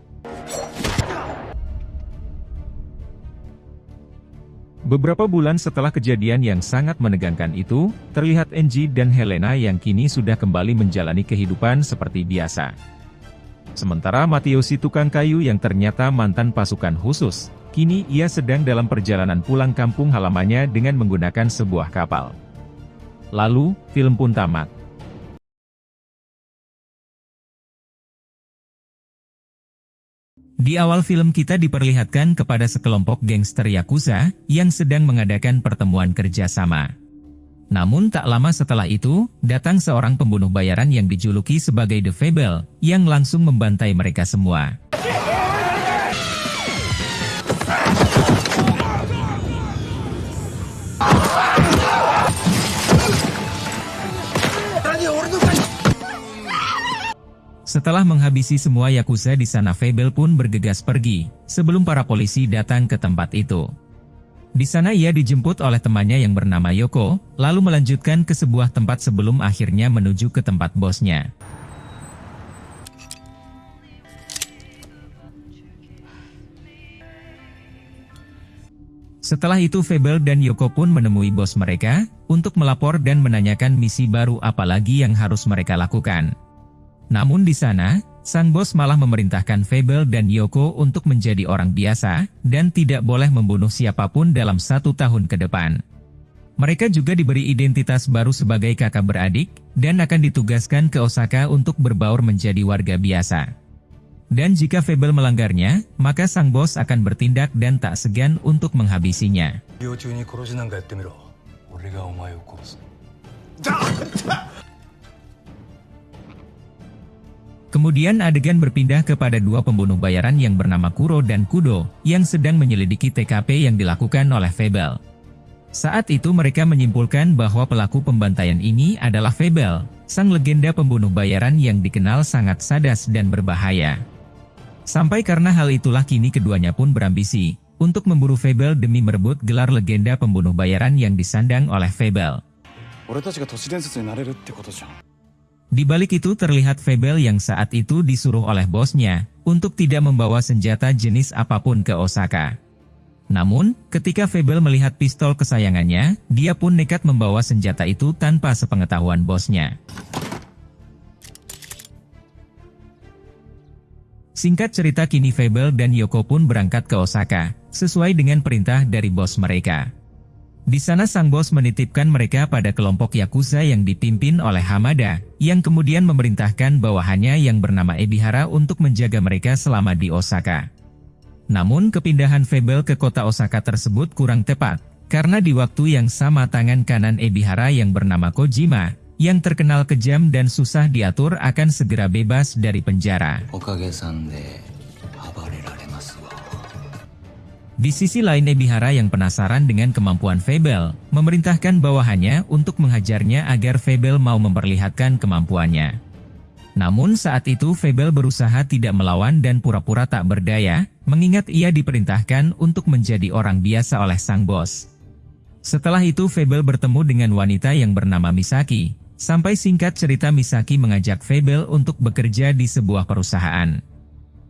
Beberapa bulan setelah kejadian yang sangat menegangkan itu, terlihat Angie dan Helena yang kini sudah kembali menjalani kehidupan seperti biasa. Sementara Matteo si tukang kayu yang ternyata mantan pasukan khusus, kini ia sedang dalam perjalanan pulang kampung halamannya dengan menggunakan sebuah kapal. Lalu, film pun tamat. Di awal film kita diperlihatkan kepada sekelompok gangster Yakuza yang sedang mengadakan pertemuan kerjasama. Namun tak lama setelah itu, datang seorang pembunuh bayaran yang dijuluki sebagai The Fable, yang langsung membantai mereka semua. Setelah menghabisi semua Yakuza di sana Fable pun bergegas pergi, sebelum para polisi datang ke tempat itu. Di sana ia dijemput oleh temannya yang bernama Yoko, lalu melanjutkan ke sebuah tempat sebelum akhirnya menuju ke tempat bosnya. Setelah itu Fable dan Yoko pun menemui bos mereka, untuk melapor dan menanyakan misi baru apa lagi yang harus mereka lakukan. Namun di sana, sang bos malah memerintahkan Fable dan Yoko untuk menjadi orang biasa, dan tidak boleh membunuh siapapun dalam 1 tahun ke depan. Mereka juga diberi identitas baru sebagai kakak beradik, dan akan ditugaskan ke Osaka untuk berbaur menjadi warga biasa. Dan jika Fable melanggarnya, maka sang bos akan bertindak dan tak segan untuk menghabisinya. Kemudian adegan berpindah kepada dua pembunuh bayaran yang bernama Kuro dan Kudo, yang sedang menyelidiki TKP yang dilakukan oleh Fable. Saat itu mereka menyimpulkan bahwa pelaku pembantaian ini adalah Fable, sang legenda pembunuh bayaran yang dikenal sangat sadas dan berbahaya. Sampai karena hal itulah kini keduanya pun berambisi untuk memburu Fable demi merebut gelar legenda pembunuh bayaran yang disandang oleh Fable. Di balik itu terlihat Fable yang saat itu disuruh oleh bosnya untuk tidak membawa senjata jenis apapun ke Osaka. Namun, ketika Fable melihat pistol kesayangannya, dia pun nekat membawa senjata itu tanpa sepengetahuan bosnya. Singkat cerita kini Fable dan Yoko pun berangkat ke Osaka, sesuai dengan perintah dari bos mereka. Di sana sang bos menitipkan mereka pada kelompok Yakuza yang dipimpin oleh Hamada, yang kemudian memerintahkan bawahannya yang bernama Ebihara untuk menjaga mereka selama di Osaka. Namun kepindahan Fable ke kota Osaka tersebut kurang tepat, karena di waktu yang sama tangan kanan Ebihara yang bernama Kojima, yang terkenal kejam dan susah diatur akan segera bebas dari penjara. Di sisi lain Ebihara yang penasaran dengan kemampuan Fable, memerintahkan bawahannya untuk menghajarnya agar Fable mau memperlihatkan kemampuannya. Namun saat itu Fable berusaha tidak melawan dan pura-pura tak berdaya, mengingat ia diperintahkan untuk menjadi orang biasa oleh sang bos. Setelah itu Fable bertemu dengan wanita yang bernama Misaki, sampai singkat cerita Misaki mengajak Fable untuk bekerja di sebuah perusahaan.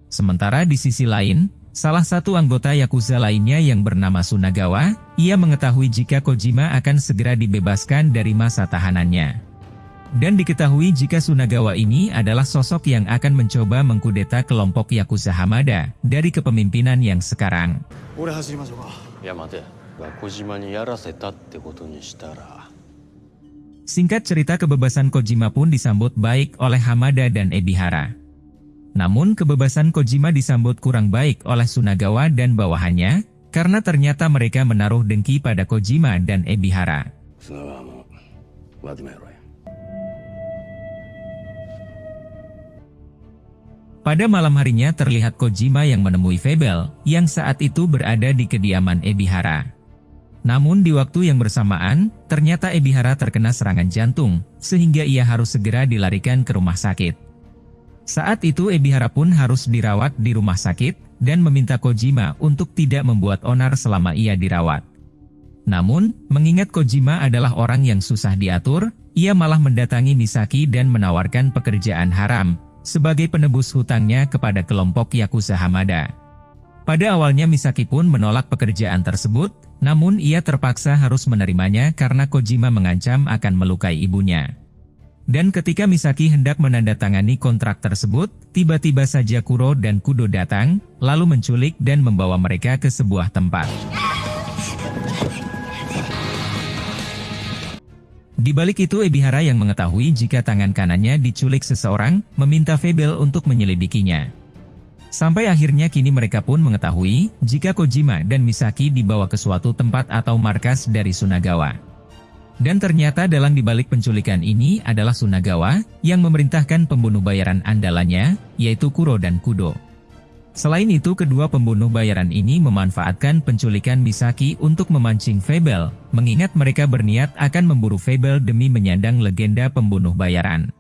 Sementara di sisi lain, salah satu anggota Yakuza lainnya yang bernama Sunagawa, ia mengetahui jika Kojima akan segera dibebaskan dari masa tahanannya. Dan diketahui jika Sunagawa ini adalah sosok yang akan mencoba mengkudeta kelompok Yakuza Hamada dari kepemimpinan yang sekarang. Singkat cerita kebebasan Kojima pun disambut baik oleh Hamada dan Ebihara. Namun kebebasan Kojima disambut kurang baik oleh Sunagawa dan bawahannya, karena ternyata mereka menaruh dengki pada Kojima dan Ebihara. Pada malam harinya terlihat Kojima yang menemui Fable, yang saat itu berada di kediaman Ebihara. Namun di waktu yang bersamaan, ternyata Ebihara terkena serangan jantung, sehingga ia harus segera dilarikan ke rumah sakit. Saat itu Ebihara pun harus dirawat di rumah sakit, dan meminta Kojima untuk tidak membuat onar selama ia dirawat. Namun, mengingat Kojima adalah orang yang susah diatur, ia malah mendatangi Misaki dan menawarkan pekerjaan haram, sebagai penebus hutangnya kepada kelompok Yakuza Hamada. Pada awalnya Misaki pun menolak pekerjaan tersebut, namun ia terpaksa harus menerimanya karena Kojima mengancam akan melukai ibunya. Dan ketika Misaki hendak menandatangani kontrak tersebut, tiba-tiba saja Kuro dan Kudo datang, lalu menculik dan membawa mereka ke sebuah tempat. Di balik itu Ebihara yang mengetahui jika tangan kanannya diculik seseorang, meminta Fable untuk menyelidikinya. Sampai akhirnya kini mereka pun mengetahui jika Kojima dan Misaki dibawa ke suatu tempat atau markas dari Sunagawa. Dan ternyata dalang dibalik penculikan ini adalah Sunagawa yang memerintahkan pembunuh bayaran andalannya, yaitu Kuro dan Kudo. Selain itu kedua pembunuh bayaran ini memanfaatkan penculikan Misaki untuk memancing Fable, mengingat mereka berniat akan memburu Fable demi menyandang legenda pembunuh bayaran.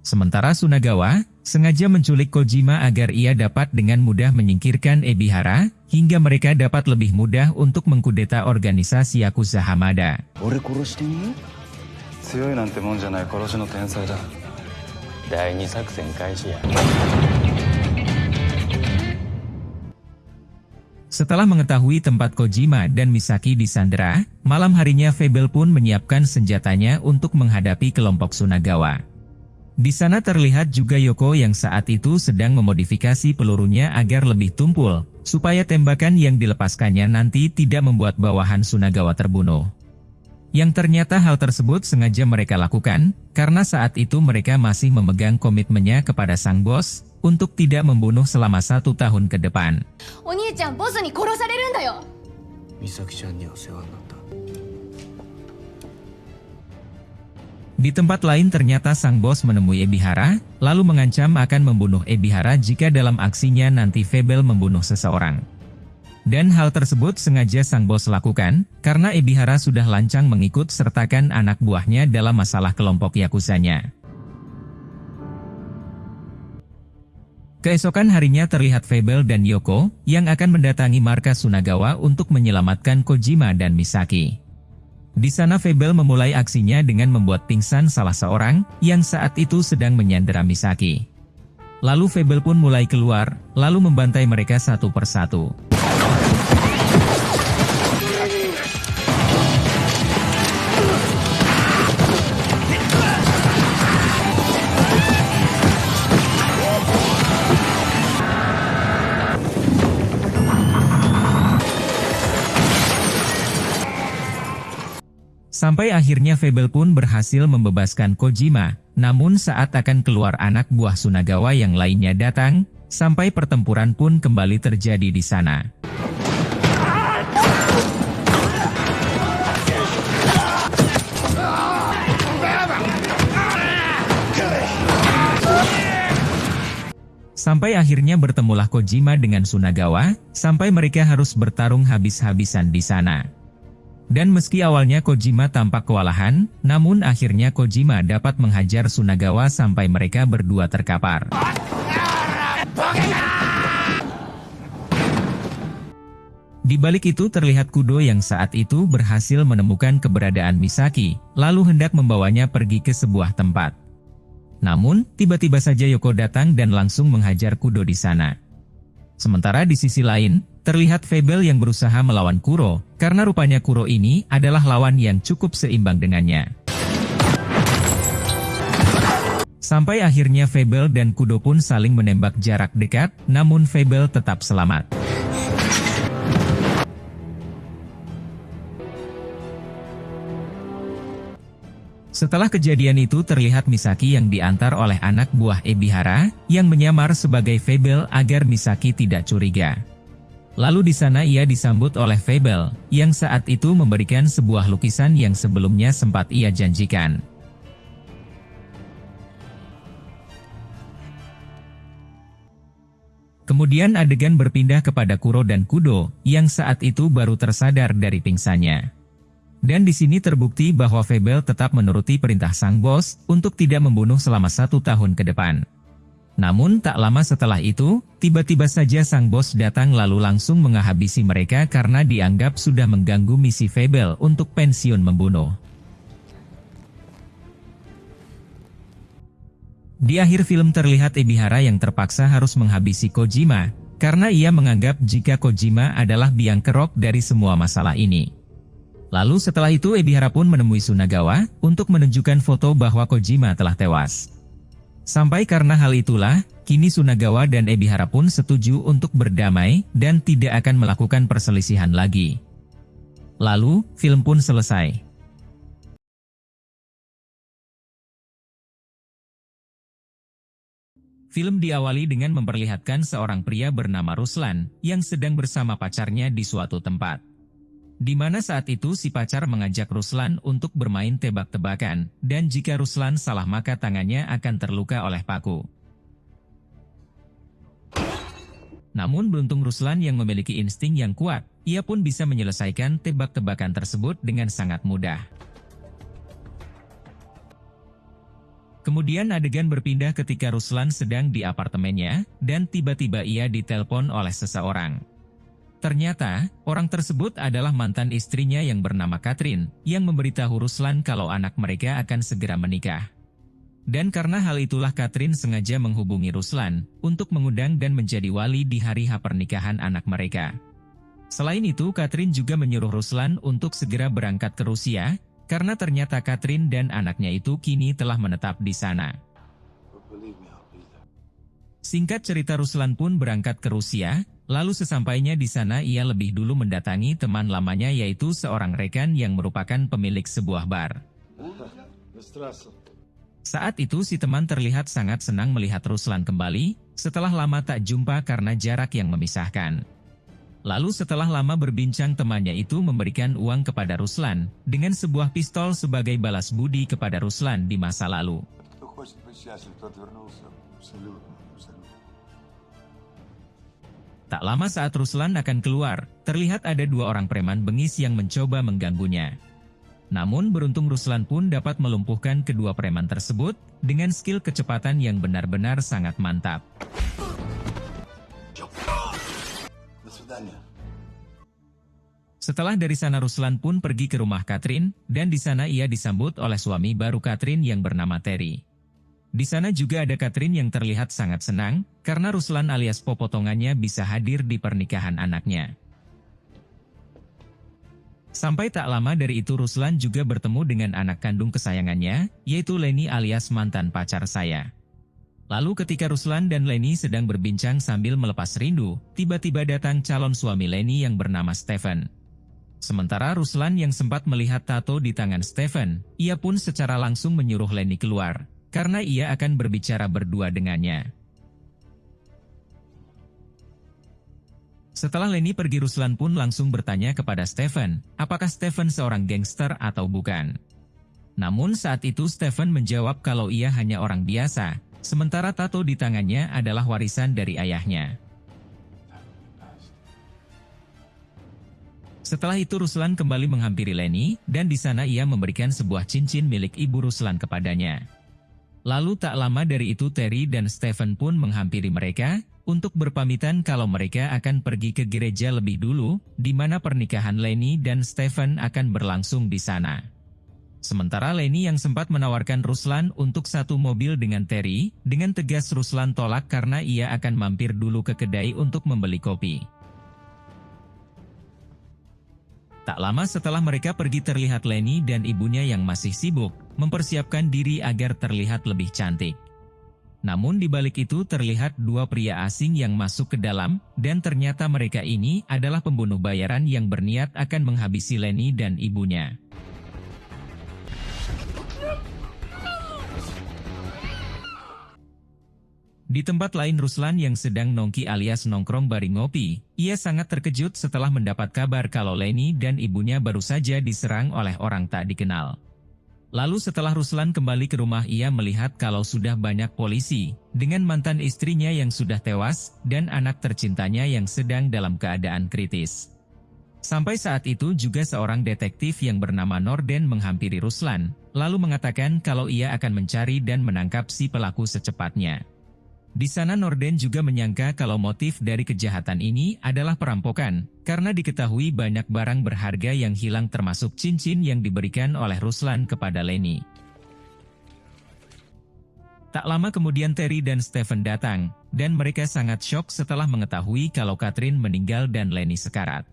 Sementara Sunagawa sengaja menculik Kojima agar ia dapat dengan mudah menyingkirkan Ebihara, hingga mereka dapat lebih mudah untuk mengkudeta organisasi Yakuza Hamada. Setelah mengetahui tempat Kojima dan Misaki disandera, malam harinya Fable pun menyiapkan senjatanya untuk menghadapi kelompok Sunagawa. Di sana terlihat juga Yoko yang saat itu sedang memodifikasi pelurunya agar lebih tumpul, supaya tembakan yang dilepaskannya nanti tidak membuat bawahan Sunagawa terbunuh. Yang ternyata hal tersebut sengaja mereka lakukan, karena saat itu mereka masih memegang komitmennya kepada sang bos, untuk tidak membunuh selama 1 tahun ke depan. Di tempat lain ternyata sang bos menemui Ebihara, lalu mengancam akan membunuh Ebihara jika dalam aksinya nanti Fable membunuh seseorang. Dan hal tersebut sengaja sang bos lakukan, karena Ebihara sudah lancang mengikut sertakan anak buahnya dalam masalah kelompok Yakuzanya. Keesokan harinya terlihat Fable dan Yoko yang akan mendatangi markas Sunagawa untuk menyelamatkan Kojima dan Misaki. Di sana Fable memulai aksinya dengan membuat pingsan salah seorang yang saat itu sedang menyandera Misaki. Lalu Fable pun mulai keluar, lalu membantai mereka satu persatu. Sampai akhirnya Fable pun berhasil membebaskan Kojima, namun saat akan keluar anak buah Sunagawa yang lainnya datang, sampai pertempuran pun kembali terjadi di sana. Sampai akhirnya bertemulah Kojima dengan Sunagawa, sampai mereka harus bertarung habis-habisan di sana. Dan meski awalnya Kojima tampak kewalahan, namun akhirnya Kojima dapat menghajar Sunagawa sampai mereka berdua terkapar. Di balik itu terlihat Kudo yang saat itu berhasil menemukan keberadaan Misaki, lalu hendak membawanya pergi ke sebuah tempat. Namun, tiba-tiba saja Yoko datang dan langsung menghajar Kudo di sana. Sementara di sisi lain, terlihat Fable yang berusaha melawan Kuro, karena rupanya Kuro ini adalah lawan yang cukup seimbang dengannya. Sampai akhirnya Fable dan Kudo pun saling menembak jarak dekat, namun Fable tetap selamat. Setelah kejadian itu terlihat Misaki yang diantar oleh anak buah Ebihara, yang menyamar sebagai Fable agar Misaki tidak curiga. Lalu di sana ia disambut oleh Fable, yang saat itu memberikan sebuah lukisan yang sebelumnya sempat ia janjikan. Kemudian adegan berpindah kepada Kuro dan Kudo, yang saat itu baru tersadar dari pingsannya. Dan di sini terbukti bahwa Fable tetap menuruti perintah sang bos untuk tidak membunuh selama 1 tahun ke depan. Namun tak lama setelah itu, tiba-tiba saja sang bos datang lalu langsung menghabisi mereka karena dianggap sudah mengganggu misi Fable untuk pensiun membunuh. Di akhir film terlihat Ebihara yang terpaksa harus menghabisi Kojima, karena ia menganggap jika Kojima adalah biang kerok dari semua masalah ini. Lalu setelah itu Ebihara pun menemui Sunagawa untuk menunjukkan foto bahwa Kojima telah tewas. Sampai karena hal itulah, kini Sunagawa dan Ebihara pun setuju untuk berdamai dan tidak akan melakukan perselisihan lagi. Lalu, film pun selesai. Film diawali dengan memperlihatkan seorang pria bernama Ruslan yang sedang bersama pacarnya di suatu tempat. Di mana saat itu si pacar mengajak Ruslan untuk bermain tebak-tebakan, dan jika Ruslan salah maka tangannya akan terluka oleh paku. Namun beruntung Ruslan yang memiliki insting yang kuat, ia pun bisa menyelesaikan tebak-tebakan tersebut dengan sangat mudah. Kemudian adegan berpindah ketika Ruslan sedang di apartemennya, dan tiba-tiba ia ditelepon oleh seseorang. Ternyata, orang tersebut adalah mantan istrinya yang bernama Catherine, yang memberitahu Ruslan kalau anak mereka akan segera menikah. Dan karena hal itulah Catherine sengaja menghubungi Ruslan, untuk mengundang dan menjadi wali di hari H pernikahan anak mereka. Selain itu Catherine juga menyuruh Ruslan untuk segera berangkat ke Rusia, karena ternyata Catherine dan anaknya itu kini telah menetap di sana. Singkat cerita Ruslan pun berangkat ke Rusia, lalu sesampainya di sana ia lebih dulu mendatangi teman lamanya yaitu seorang rekan yang merupakan pemilik sebuah bar. Saat itu si teman terlihat sangat senang melihat Ruslan kembali, setelah lama tak jumpa karena jarak yang memisahkan. Lalu setelah lama berbincang temannya itu memberikan uang kepada Ruslan, dengan sebuah pistol sebagai balas budi kepada Ruslan di masa lalu. Tak lama saat Ruslan akan keluar, terlihat ada 2 orang preman bengis yang mencoba mengganggunya. Namun beruntung Ruslan pun dapat melumpuhkan kedua preman tersebut, dengan skill kecepatan yang benar-benar sangat mantap. Setelah dari sana Ruslan pun pergi ke rumah Catherine, dan di sana ia disambut oleh suami baru Catherine yang bernama Terry. Di sana juga ada Catherine yang terlihat sangat senang, karena Ruslan alias popotongannya bisa hadir di pernikahan anaknya. Sampai tak lama dari itu Ruslan juga bertemu dengan anak kandung kesayangannya, yaitu Lenny alias mantan pacar saya. Lalu ketika Ruslan dan Lenny sedang berbincang sambil melepas rindu, tiba-tiba datang calon suami Lenny yang bernama Stephen. Sementara Ruslan yang sempat melihat tato di tangan Stephen, ia pun secara langsung menyuruh Lenny keluar, karena ia akan berbicara berdua dengannya. Setelah Lenny pergi Ruslan pun langsung bertanya kepada Stephen, apakah Stephen seorang gangster atau bukan. Namun saat itu Stephen menjawab kalau ia hanya orang biasa, sementara tato di tangannya adalah warisan dari ayahnya. Setelah itu Ruslan kembali menghampiri Lenny, dan di sana ia memberikan sebuah cincin milik ibu Ruslan kepadanya. Lalu tak lama dari itu Terry dan Stephen pun menghampiri mereka, untuk berpamitan kalau mereka akan pergi ke gereja lebih dulu, di mana pernikahan Lenny dan Stephen akan berlangsung di sana. Sementara Lenny yang sempat menawarkan Ruslan untuk satu mobil dengan Terry, dengan tegas Ruslan tolak karena ia akan mampir dulu ke kedai untuk membeli kopi. Tak lama setelah mereka pergi terlihat Lenny dan ibunya yang masih sibuk, mempersiapkan diri agar terlihat lebih cantik. Namun di balik itu terlihat dua pria asing yang masuk ke dalam, dan ternyata mereka ini adalah pembunuh bayaran yang berniat akan menghabisi Lenny dan ibunya. Di tempat lain Ruslan yang sedang nongki alias nongkrong bareng ngopi, ia sangat terkejut setelah mendapat kabar kalau Lenny dan ibunya baru saja diserang oleh orang tak dikenal. Lalu setelah Ruslan kembali ke rumah ia melihat kalau sudah banyak polisi, dengan mantan istrinya yang sudah tewas, dan anak tercintanya yang sedang dalam keadaan kritis. Sampai saat itu juga seorang detektif yang bernama Norden menghampiri Ruslan, lalu mengatakan kalau ia akan mencari dan menangkap si pelaku secepatnya. Di sana Norden juga menyangka kalau motif dari kejahatan ini adalah perampokan, karena diketahui banyak barang berharga yang hilang termasuk cincin yang diberikan oleh Ruslan kepada Lenny. Tak lama kemudian Terry dan Stephen datang, dan mereka sangat syok setelah mengetahui kalau Catherine meninggal dan Lenny sekarat.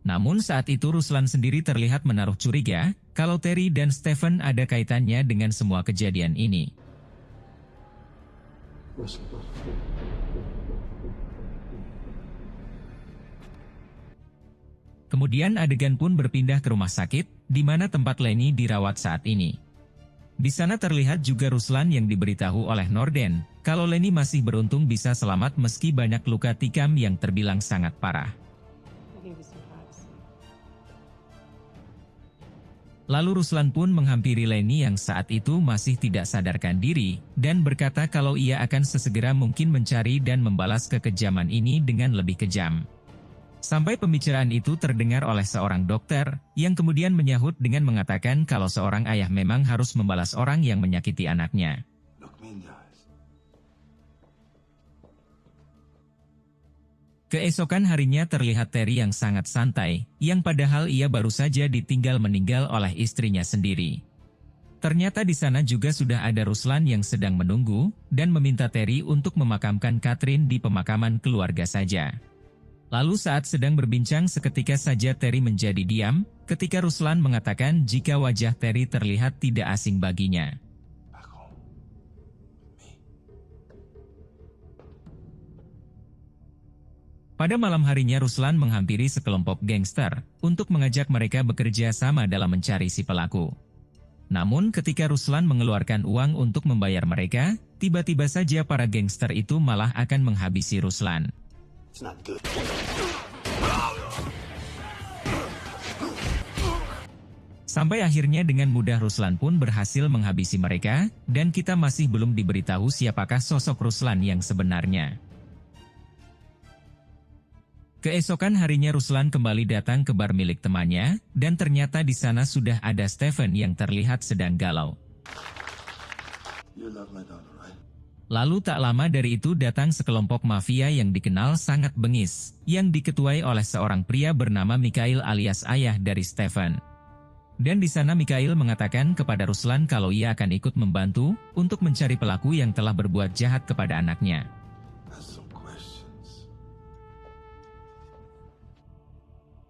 Namun saat itu Ruslan sendiri terlihat menaruh curiga, kalau Terry dan Stephen ada kaitannya dengan semua kejadian ini. Kemudian adegan pun berpindah ke rumah sakit, di mana tempat Lenny dirawat saat ini. Di sana terlihat juga Ruslan yang diberitahu oleh Norden, kalau Lenny masih beruntung bisa selamat meski banyak luka tikam yang terbilang sangat parah. Lalu Ruslan pun menghampiri Lenny yang saat itu masih tidak sadarkan diri, dan berkata kalau ia akan sesegera mungkin mencari dan membalas kekejaman ini dengan lebih kejam. Sampai pembicaraan itu terdengar oleh seorang dokter, yang kemudian menyahut dengan mengatakan kalau seorang ayah memang harus membalas orang yang menyakiti anaknya. Keesokan harinya terlihat Terry yang sangat santai, yang padahal ia baru saja ditinggal meninggal oleh istrinya sendiri. Ternyata di sana juga sudah ada Ruslan yang sedang menunggu, dan meminta Terry untuk memakamkan Catherine di pemakaman keluarga saja. Lalu saat sedang berbincang seketika saja Terry menjadi diam, ketika Ruslan mengatakan jika wajah Terry terlihat tidak asing baginya. Pada malam harinya Ruslan menghampiri sekelompok gangster untuk mengajak mereka bekerja sama dalam mencari si pelaku. Namun ketika Ruslan mengeluarkan uang untuk membayar mereka, tiba-tiba saja para gangster itu malah akan menghabisi Ruslan. Sampai akhirnya dengan mudah Ruslan pun berhasil menghabisi mereka, dan kita masih belum diberitahu siapakah sosok Ruslan yang sebenarnya. Keesokan harinya Ruslan kembali datang ke bar milik temannya, dan ternyata di sana sudah ada Stephen yang terlihat sedang galau. Lalu tak lama dari itu datang sekelompok mafia yang dikenal sangat bengis, yang diketuai oleh seorang pria bernama Mikhail alias ayah dari Stefan. Dan di sana Mikhail mengatakan kepada Ruslan kalau ia akan ikut membantu untuk mencari pelaku yang telah berbuat jahat kepada anaknya.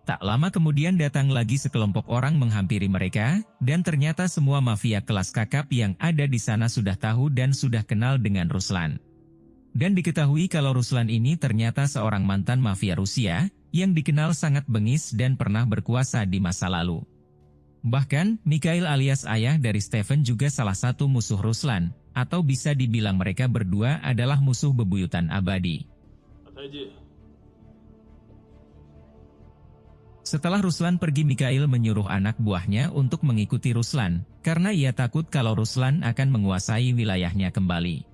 Tak lama kemudian datang lagi sekelompok orang menghampiri mereka, dan ternyata semua mafia kelas kakap yang ada di sana sudah tahu dan sudah kenal dengan Ruslan. Dan diketahui kalau Ruslan ini ternyata seorang mantan mafia Rusia, yang dikenal sangat bengis dan pernah berkuasa di masa lalu. Bahkan, Mikhail alias ayah dari Stefan juga salah satu musuh Ruslan, atau bisa dibilang mereka berdua adalah musuh bebuyutan abadi. Setelah Ruslan pergi, Mikhail menyuruh anak buahnya untuk mengikuti Ruslan, karena ia takut kalau Ruslan akan menguasai wilayahnya kembali.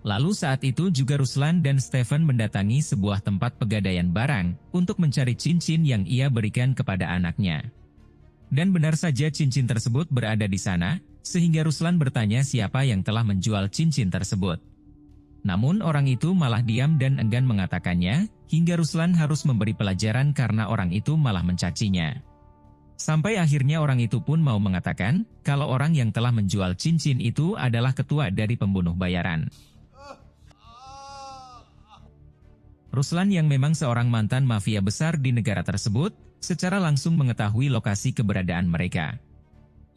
Lalu saat itu juga Ruslan dan Stefan mendatangi sebuah tempat pegadaian barang, untuk mencari cincin yang ia berikan kepada anaknya. Dan benar saja cincin tersebut berada di sana, sehingga Ruslan bertanya siapa yang telah menjual cincin tersebut. Namun orang itu malah diam dan enggan mengatakannya, hingga Ruslan harus memberi pelajaran karena orang itu malah mencacinya. Sampai akhirnya orang itu pun mau mengatakan, kalau orang yang telah menjual cincin itu adalah ketua dari pembunuh bayaran. Ruslan yang memang seorang mantan mafia besar di negara tersebut, secara langsung mengetahui lokasi keberadaan mereka.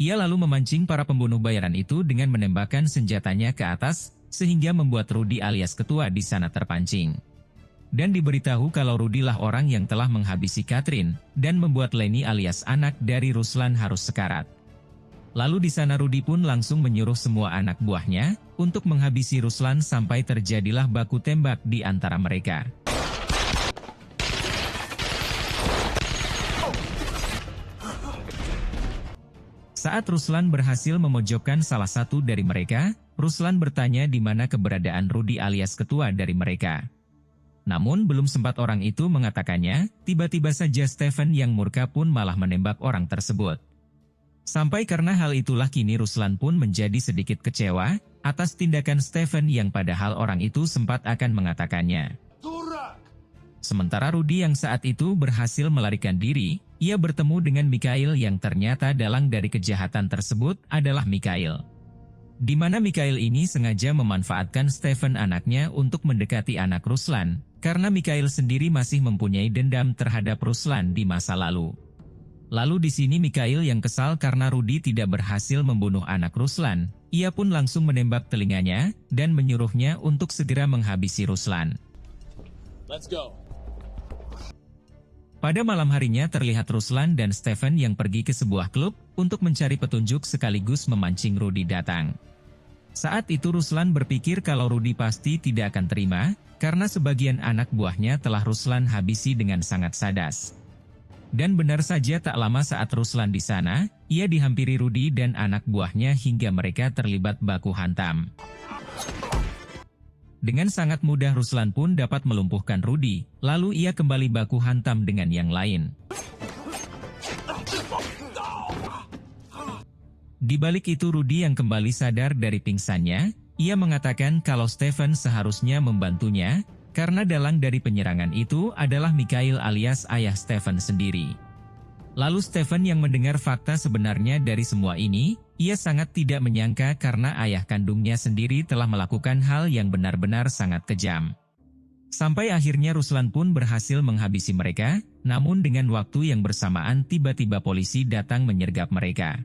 Ia lalu memancing para pembunuh bayaran itu dengan menembakkan senjatanya ke atas, sehingga membuat Rudy alias ketua di sana terpancing. Dan diberitahu kalau Rudy lah orang yang telah menghabisi Catherine, dan membuat Lenny alias anak dari Ruslan harus sekarat. Lalu di sana Rudy pun langsung menyuruh semua anak buahnya, untuk menghabisi Ruslan sampai terjadilah baku tembak di antara mereka. Saat Ruslan berhasil memojokkan salah satu dari mereka, Ruslan bertanya di mana keberadaan Rudy alias ketua dari mereka. Namun belum sempat orang itu mengatakannya, tiba-tiba saja Stefan yang murka pun malah menembak orang tersebut. Sampai karena hal itulah kini Ruslan pun menjadi sedikit kecewa atas tindakan Stefan yang padahal orang itu sempat akan mengatakannya. Sementara Rudy yang saat itu berhasil melarikan diri, ia bertemu dengan Mikhail yang ternyata dalang dari kejahatan tersebut adalah Mikhail. Di mana Mikhail ini sengaja memanfaatkan Stefan anaknya untuk mendekati anak Ruslan, karena Mikhail sendiri masih mempunyai dendam terhadap Ruslan di masa lalu. Lalu di sini Mikhail yang kesal karena Rudy tidak berhasil membunuh anak Ruslan, ia pun langsung menembak telinganya dan menyuruhnya untuk segera menghabisi Ruslan. Let's go. Pada malam harinya terlihat Ruslan dan Stefan yang pergi ke sebuah klub untuk mencari petunjuk sekaligus memancing Rudy datang. Saat itu Ruslan berpikir kalau Rudy pasti tidak akan terima, karena sebagian anak buahnya telah Ruslan habisi dengan sangat sadas. Dan benar saja tak lama saat Ruslan di sana, ia dihampiri Rudy dan anak buahnya hingga mereka terlibat baku hantam. Dengan sangat mudah Ruslan pun dapat melumpuhkan Rudy, lalu ia kembali baku hantam dengan yang lain. Di balik itu Rudy yang kembali sadar dari pingsannya, ia mengatakan kalau Stefan seharusnya membantunya, karena dalang dari penyerangan itu adalah Mikhail alias ayah Stefan sendiri. Lalu Stefan yang mendengar fakta sebenarnya dari semua ini, ia sangat tidak menyangka karena ayah kandungnya sendiri telah melakukan hal yang benar-benar sangat kejam. Sampai akhirnya Ruslan pun berhasil menghabisi mereka, namun dengan waktu yang bersamaan tiba-tiba polisi datang menyergap mereka.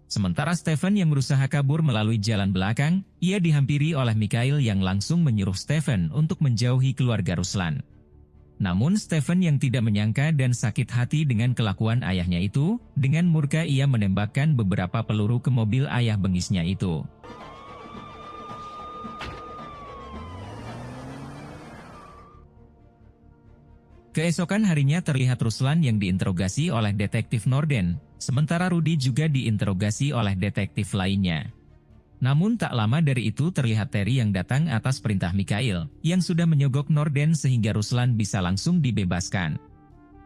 Sementara Stefan yang berusaha kabur melalui jalan belakang, ia dihampiri oleh Mikhail yang langsung menyuruh Stefan untuk menjauhi keluarga Ruslan. Namun Stefan yang tidak menyangka dan sakit hati dengan kelakuan ayahnya itu, dengan murka ia menembakkan beberapa peluru ke mobil ayah bengisnya itu. Keesokan harinya terlihat Ruslan yang diinterogasi oleh detektif Norden, sementara Rudy juga diinterogasi oleh detektif lainnya. Namun tak lama dari itu terlihat Terry yang datang atas perintah Mikhail, yang sudah menyogok Norden sehingga Ruslan bisa langsung dibebaskan.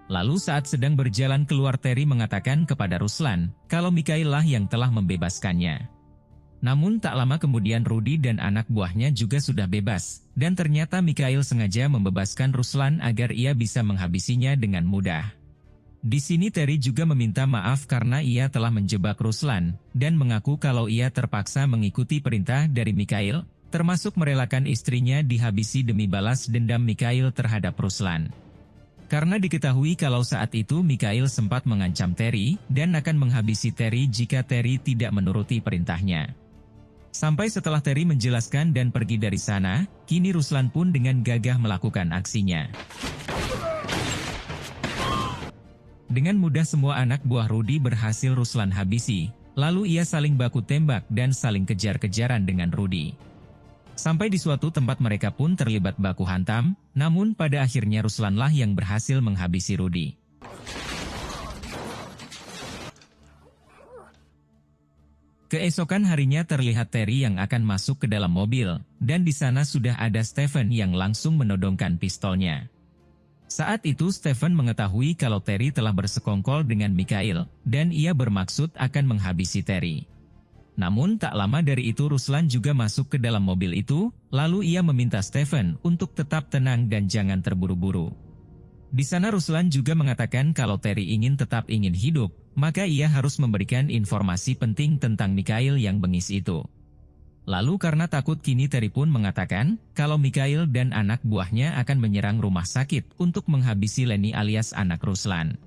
Lalu saat sedang berjalan keluar Terry mengatakan kepada Ruslan, kalau Mikhail lah yang telah membebaskannya. Namun tak lama kemudian Rudy dan anak buahnya juga sudah bebas, dan ternyata Mikhail sengaja membebaskan Ruslan agar ia bisa menghabisinya dengan mudah. Di sini Terry juga meminta maaf karena ia telah menjebak Ruslan, dan mengaku kalau ia terpaksa mengikuti perintah dari Mikhail, termasuk merelakan istrinya dihabisi demi balas dendam Mikhail terhadap Ruslan. Karena diketahui kalau saat itu Mikhail sempat mengancam Terry, dan akan menghabisi Terry jika Terry tidak menuruti perintahnya. Sampai setelah Terry menjelaskan dan pergi dari sana, kini Ruslan pun dengan gagah melakukan aksinya. Dengan mudah semua anak buah Rudy berhasil Ruslan habisi, lalu ia saling baku tembak dan saling kejar-kejaran dengan Rudy. Sampai di suatu tempat mereka pun terlibat baku hantam, namun pada akhirnya Ruslanlah yang berhasil menghabisi Rudy. Keesokan harinya terlihat Terry yang akan masuk ke dalam mobil, dan di sana sudah ada Stephen yang langsung menodongkan pistolnya. Saat itu Stephen mengetahui kalau Terry telah bersekongkol dengan Mikhail, dan ia bermaksud akan menghabisi Terry. Namun tak lama dari itu Ruslan juga masuk ke dalam mobil itu, lalu ia meminta Stephen untuk tetap tenang dan jangan terburu-buru. Di sana Ruslan juga mengatakan kalau Terry tetap ingin hidup, maka ia harus memberikan informasi penting tentang Mikhail yang bengis itu. Lalu karena takut kini Terry pun mengatakan kalau Mikhail dan anak buahnya akan menyerang rumah sakit untuk menghabisi Lenny alias anak Ruslan.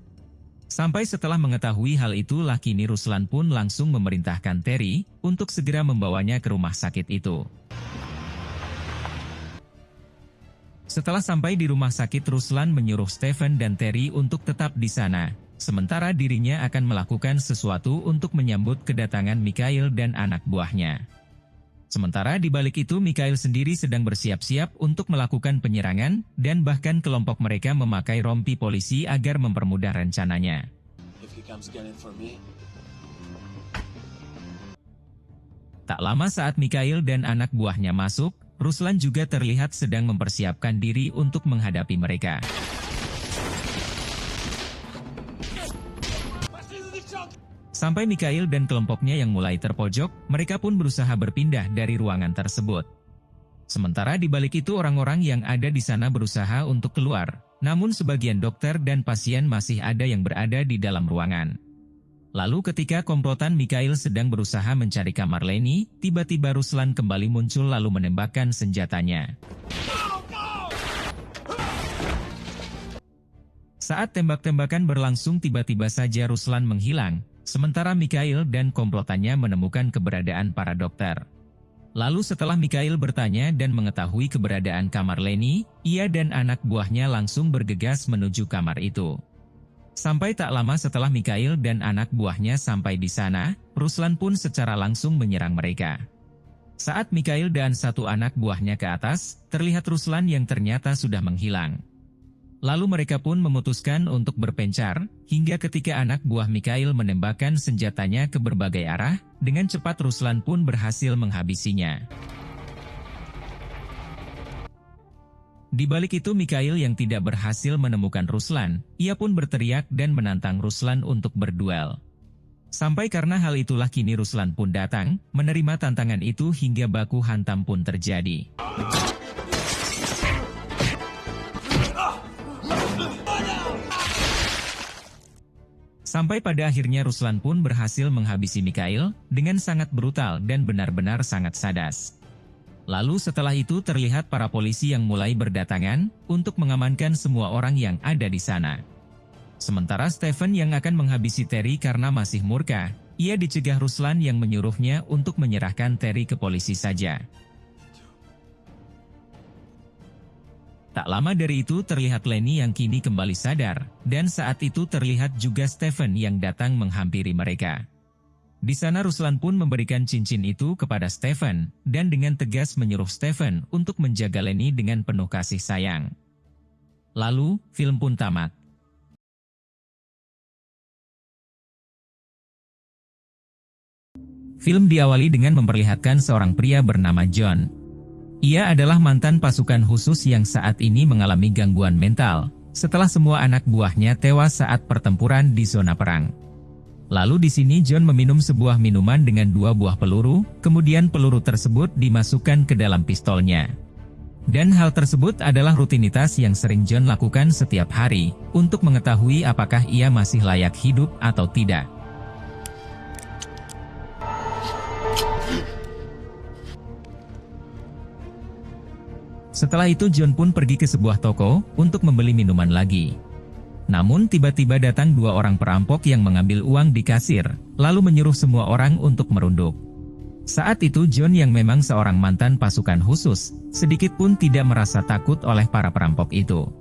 Sampai setelah mengetahui hal itulah kini Ruslan pun langsung memerintahkan Terry untuk segera membawanya ke rumah sakit itu. Setelah sampai di rumah sakit Ruslan menyuruh Stephen dan Terry untuk tetap di sana, sementara dirinya akan melakukan sesuatu untuk menyambut kedatangan Mikhail dan anak buahnya. Sementara di balik itu Mikhail sendiri sedang bersiap-siap untuk melakukan penyerangan, dan bahkan kelompok mereka memakai rompi polisi agar mempermudah rencananya. Tak lama saat Mikhail dan anak buahnya masuk, Ruslan juga terlihat sedang mempersiapkan diri untuk menghadapi mereka. Sampai Mikhail dan kelompoknya yang mulai terpojok, mereka pun berusaha berpindah dari ruangan tersebut. Sementara di balik itu orang-orang yang ada di sana berusaha untuk keluar, namun sebagian dokter dan pasien masih ada yang berada di dalam ruangan. Lalu ketika komplotan Mikhail sedang berusaha mencari kamar Lenny, tiba-tiba Ruslan kembali muncul lalu menembakkan senjatanya. Saat tembak-tembakan berlangsung tiba-tiba saja Ruslan menghilang. Sementara Mikhail dan komplotannya menemukan keberadaan para dokter. Lalu setelah Mikhail bertanya dan mengetahui keberadaan kamar Lenny, ia dan anak buahnya langsung bergegas menuju kamar itu. Sampai tak lama setelah Mikhail dan anak buahnya sampai di sana, Ruslan pun secara langsung menyerang mereka. Saat Mikhail dan satu anak buahnya ke atas, terlihat Ruslan yang ternyata sudah menghilang. Lalu mereka pun memutuskan untuk berpencar, hingga ketika anak buah Mikhail menembakkan senjatanya ke berbagai arah, dengan cepat Ruslan pun berhasil menghabisinya. Di balik itu Mikhail yang tidak berhasil menemukan Ruslan, ia pun berteriak dan menantang Ruslan untuk berduel. Sampai karena hal itulah kini Ruslan pun datang, menerima tantangan itu hingga baku hantam pun terjadi. Sampai pada akhirnya Ruslan pun berhasil menghabisi Mikhail dengan sangat brutal dan benar-benar sangat sadas. Lalu setelah itu terlihat para polisi yang mulai berdatangan untuk mengamankan semua orang yang ada di sana. Sementara Stephen yang akan menghabisi Terry karena masih murka, ia dicegah Ruslan yang menyuruhnya untuk menyerahkan Terry ke polisi saja. Tak lama dari itu terlihat Lenny yang kini kembali sadar, dan saat itu terlihat juga Stephen yang datang menghampiri mereka. Di sana Ruslan pun memberikan cincin itu kepada Stephen, dan dengan tegas menyuruh Stephen untuk menjaga Lenny dengan penuh kasih sayang. Lalu, film pun tamat. Film diawali dengan memperlihatkan seorang pria bernama John. Ia adalah mantan pasukan khusus yang saat ini mengalami gangguan mental, setelah semua anak buahnya tewas saat pertempuran di zona perang. Lalu di sini John meminum sebuah minuman dengan 2 buah peluru, kemudian peluru tersebut dimasukkan ke dalam pistolnya. Dan hal tersebut adalah rutinitas yang sering John lakukan setiap hari, untuk mengetahui apakah ia masih layak hidup atau tidak. Setelah itu John pun pergi ke sebuah toko, untuk membeli minuman lagi. Namun tiba-tiba datang 2 orang perampok yang mengambil uang di kasir, lalu menyuruh semua orang untuk merunduk. Saat itu John yang memang seorang mantan pasukan khusus, sedikit pun tidak merasa takut oleh para perampok itu.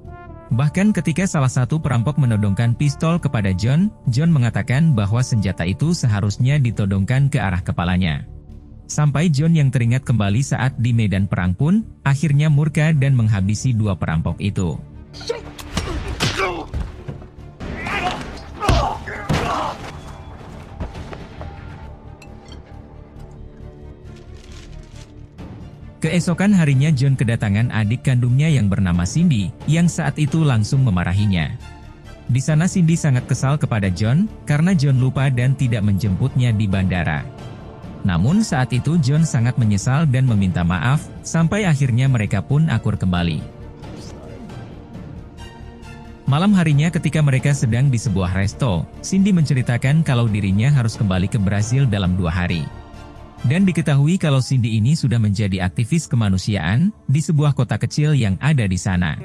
Bahkan ketika salah satu perampok menodongkan pistol kepada John, John mengatakan bahwa senjata itu seharusnya ditodongkan ke arah kepalanya. Sampai John yang teringat kembali saat di medan perang pun, akhirnya murka dan menghabisi 2 perampok itu. Keesokan harinya John kedatangan adik kandungnya yang bernama Cindy, yang saat itu langsung memarahinya. Di sana Cindy sangat kesal kepada John, karena John lupa dan tidak menjemputnya di bandara. Namun saat itu John sangat menyesal dan meminta maaf, sampai akhirnya mereka pun akur kembali. Malam harinya ketika mereka sedang di sebuah resto, Cindy menceritakan kalau dirinya harus kembali ke Brasil dalam 2 hari. Dan diketahui kalau Cindy ini sudah menjadi aktivis kemanusiaan di sebuah kota kecil yang ada di sana.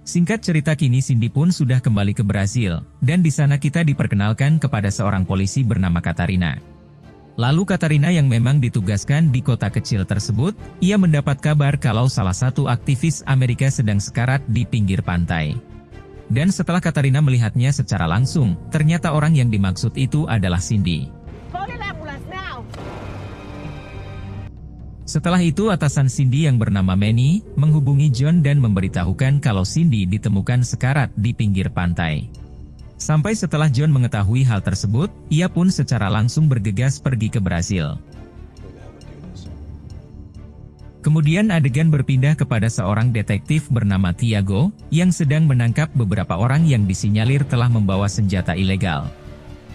Singkat cerita kini Cindy pun sudah kembali ke Brasil, dan di sana kita diperkenalkan kepada seorang polisi bernama Katarina. Lalu Katarina yang memang ditugaskan di kota kecil tersebut, ia mendapat kabar kalau salah satu aktivis Amerika sedang sekarat di pinggir pantai. Dan setelah Katarina melihatnya secara langsung, ternyata orang yang dimaksud itu adalah Cindy. Setelah itu atasan Cindy yang bernama Manny, menghubungi John dan memberitahukan kalau Cindy ditemukan sekarat di pinggir pantai. Sampai setelah John mengetahui hal tersebut, ia pun secara langsung bergegas pergi ke Brasil. Kemudian adegan berpindah kepada seorang detektif bernama Tiago, yang sedang menangkap beberapa orang yang disinyalir telah membawa senjata ilegal.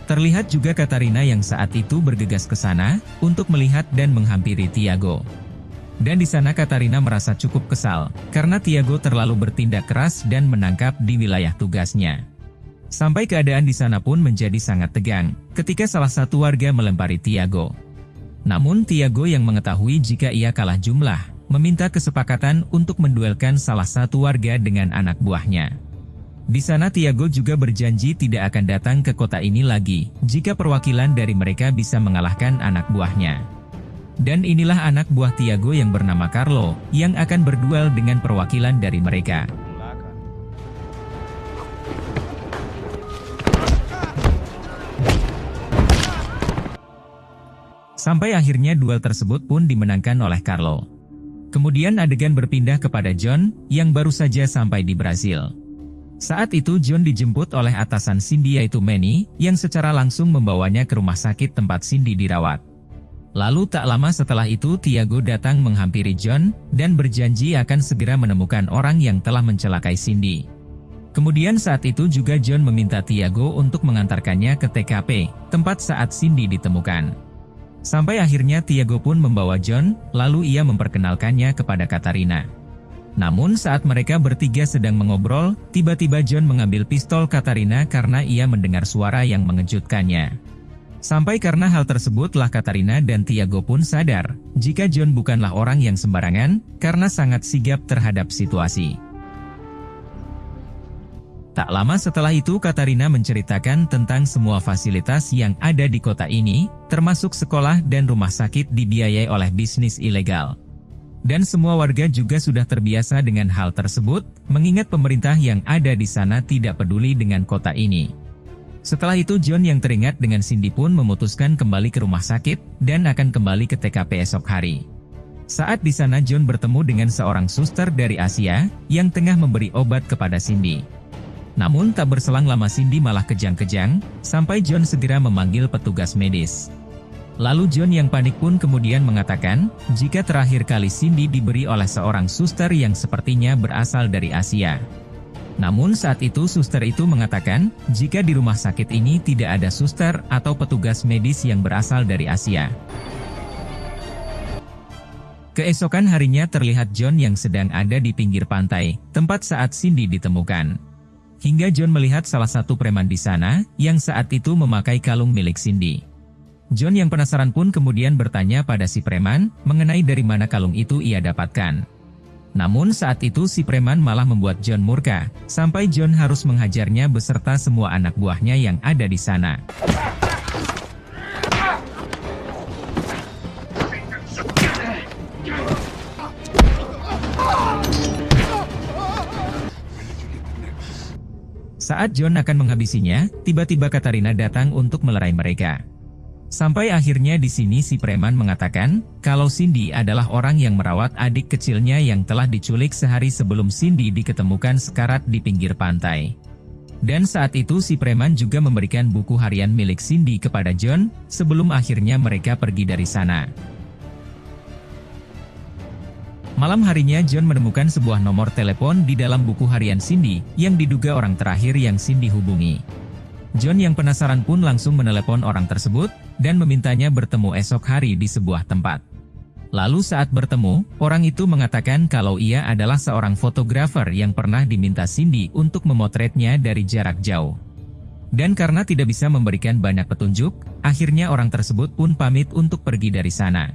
Terlihat juga Katarina yang saat itu bergegas ke sana, untuk melihat dan menghampiri Tiago. Dan di sana Katarina merasa cukup kesal, karena Tiago terlalu bertindak keras dan menangkap di wilayah tugasnya. Sampai keadaan di sana pun menjadi sangat tegang, ketika salah satu warga melempari Tiago. Namun Tiago yang mengetahui jika ia kalah jumlah, meminta kesepakatan untuk menduelkan salah satu warga dengan anak buahnya. Di sana Tiago juga berjanji tidak akan datang ke kota ini lagi, jika perwakilan dari mereka bisa mengalahkan anak buahnya. Dan inilah anak buah Tiago yang bernama Carlo, yang akan berduel dengan perwakilan dari mereka. Sampai akhirnya duel tersebut pun dimenangkan oleh Carlo. Kemudian adegan berpindah kepada John, yang baru saja sampai di Brasil. Saat itu John dijemput oleh atasan Cindy yaitu Manny, yang secara langsung membawanya ke rumah sakit tempat Cindy dirawat. Lalu tak lama setelah itu Tiago datang menghampiri John, dan berjanji akan segera menemukan orang yang telah mencelakai Cindy. Kemudian saat itu juga John meminta Tiago untuk mengantarkannya ke TKP, tempat saat Cindy ditemukan. Sampai akhirnya Tiago pun membawa John, lalu ia memperkenalkannya kepada Katarina. Namun saat mereka bertiga sedang mengobrol, tiba-tiba John mengambil pistol Katarina karena ia mendengar suara yang mengejutkannya. Sampai karena hal tersebutlah Katarina dan Tiago pun sadar, jika John bukanlah orang yang sembarangan, karena sangat sigap terhadap situasi. Tak lama setelah itu Katarina menceritakan tentang semua fasilitas yang ada di kota ini, termasuk sekolah dan rumah sakit dibiayai oleh bisnis ilegal. Dan semua warga juga sudah terbiasa dengan hal tersebut, mengingat pemerintah yang ada di sana tidak peduli dengan kota ini. Setelah itu John yang teringat dengan Cindy pun memutuskan kembali ke rumah sakit, dan akan kembali ke TKP esok hari. Saat di sana John bertemu dengan seorang suster dari Asia, yang tengah memberi obat kepada Cindy. Namun tak berselang lama Cindy malah kejang-kejang, sampai John segera memanggil petugas medis. Lalu John yang panik pun kemudian mengatakan, jika terakhir kali Cindy diberi oleh seorang suster yang sepertinya berasal dari Asia. Namun saat itu suster itu mengatakan, jika di rumah sakit ini tidak ada suster atau petugas medis yang berasal dari Asia. Keesokan harinya terlihat John yang sedang ada di pinggir pantai, tempat saat Cindy ditemukan. Hingga John melihat salah satu preman di sana, yang saat itu memakai kalung milik Cindy. John yang penasaran pun kemudian bertanya pada si preman, mengenai dari mana kalung itu ia dapatkan. Namun saat itu si preman malah membuat John murka, sampai John harus menghajarnya beserta semua anak buahnya yang ada di sana. Saat John akan menghabisinya, tiba-tiba Katarina datang untuk melerai mereka. Sampai akhirnya di sini si preman mengatakan, kalau Cindy adalah orang yang merawat adik kecilnya yang telah diculik sehari sebelum Cindy diketemukan sekarat di pinggir pantai. Dan saat itu si preman juga memberikan buku harian milik Cindy kepada John, sebelum akhirnya mereka pergi dari sana. Malam harinya John menemukan sebuah nomor telepon di dalam buku harian Cindy, yang diduga orang terakhir yang Cindy hubungi. John yang penasaran pun langsung menelepon orang tersebut, dan memintanya bertemu esok hari di sebuah tempat. Lalu saat bertemu, orang itu mengatakan kalau ia adalah seorang fotografer yang pernah diminta Cindy untuk memotretnya dari jarak jauh. Dan karena tidak bisa memberikan banyak petunjuk, akhirnya orang tersebut pun pamit untuk pergi dari sana.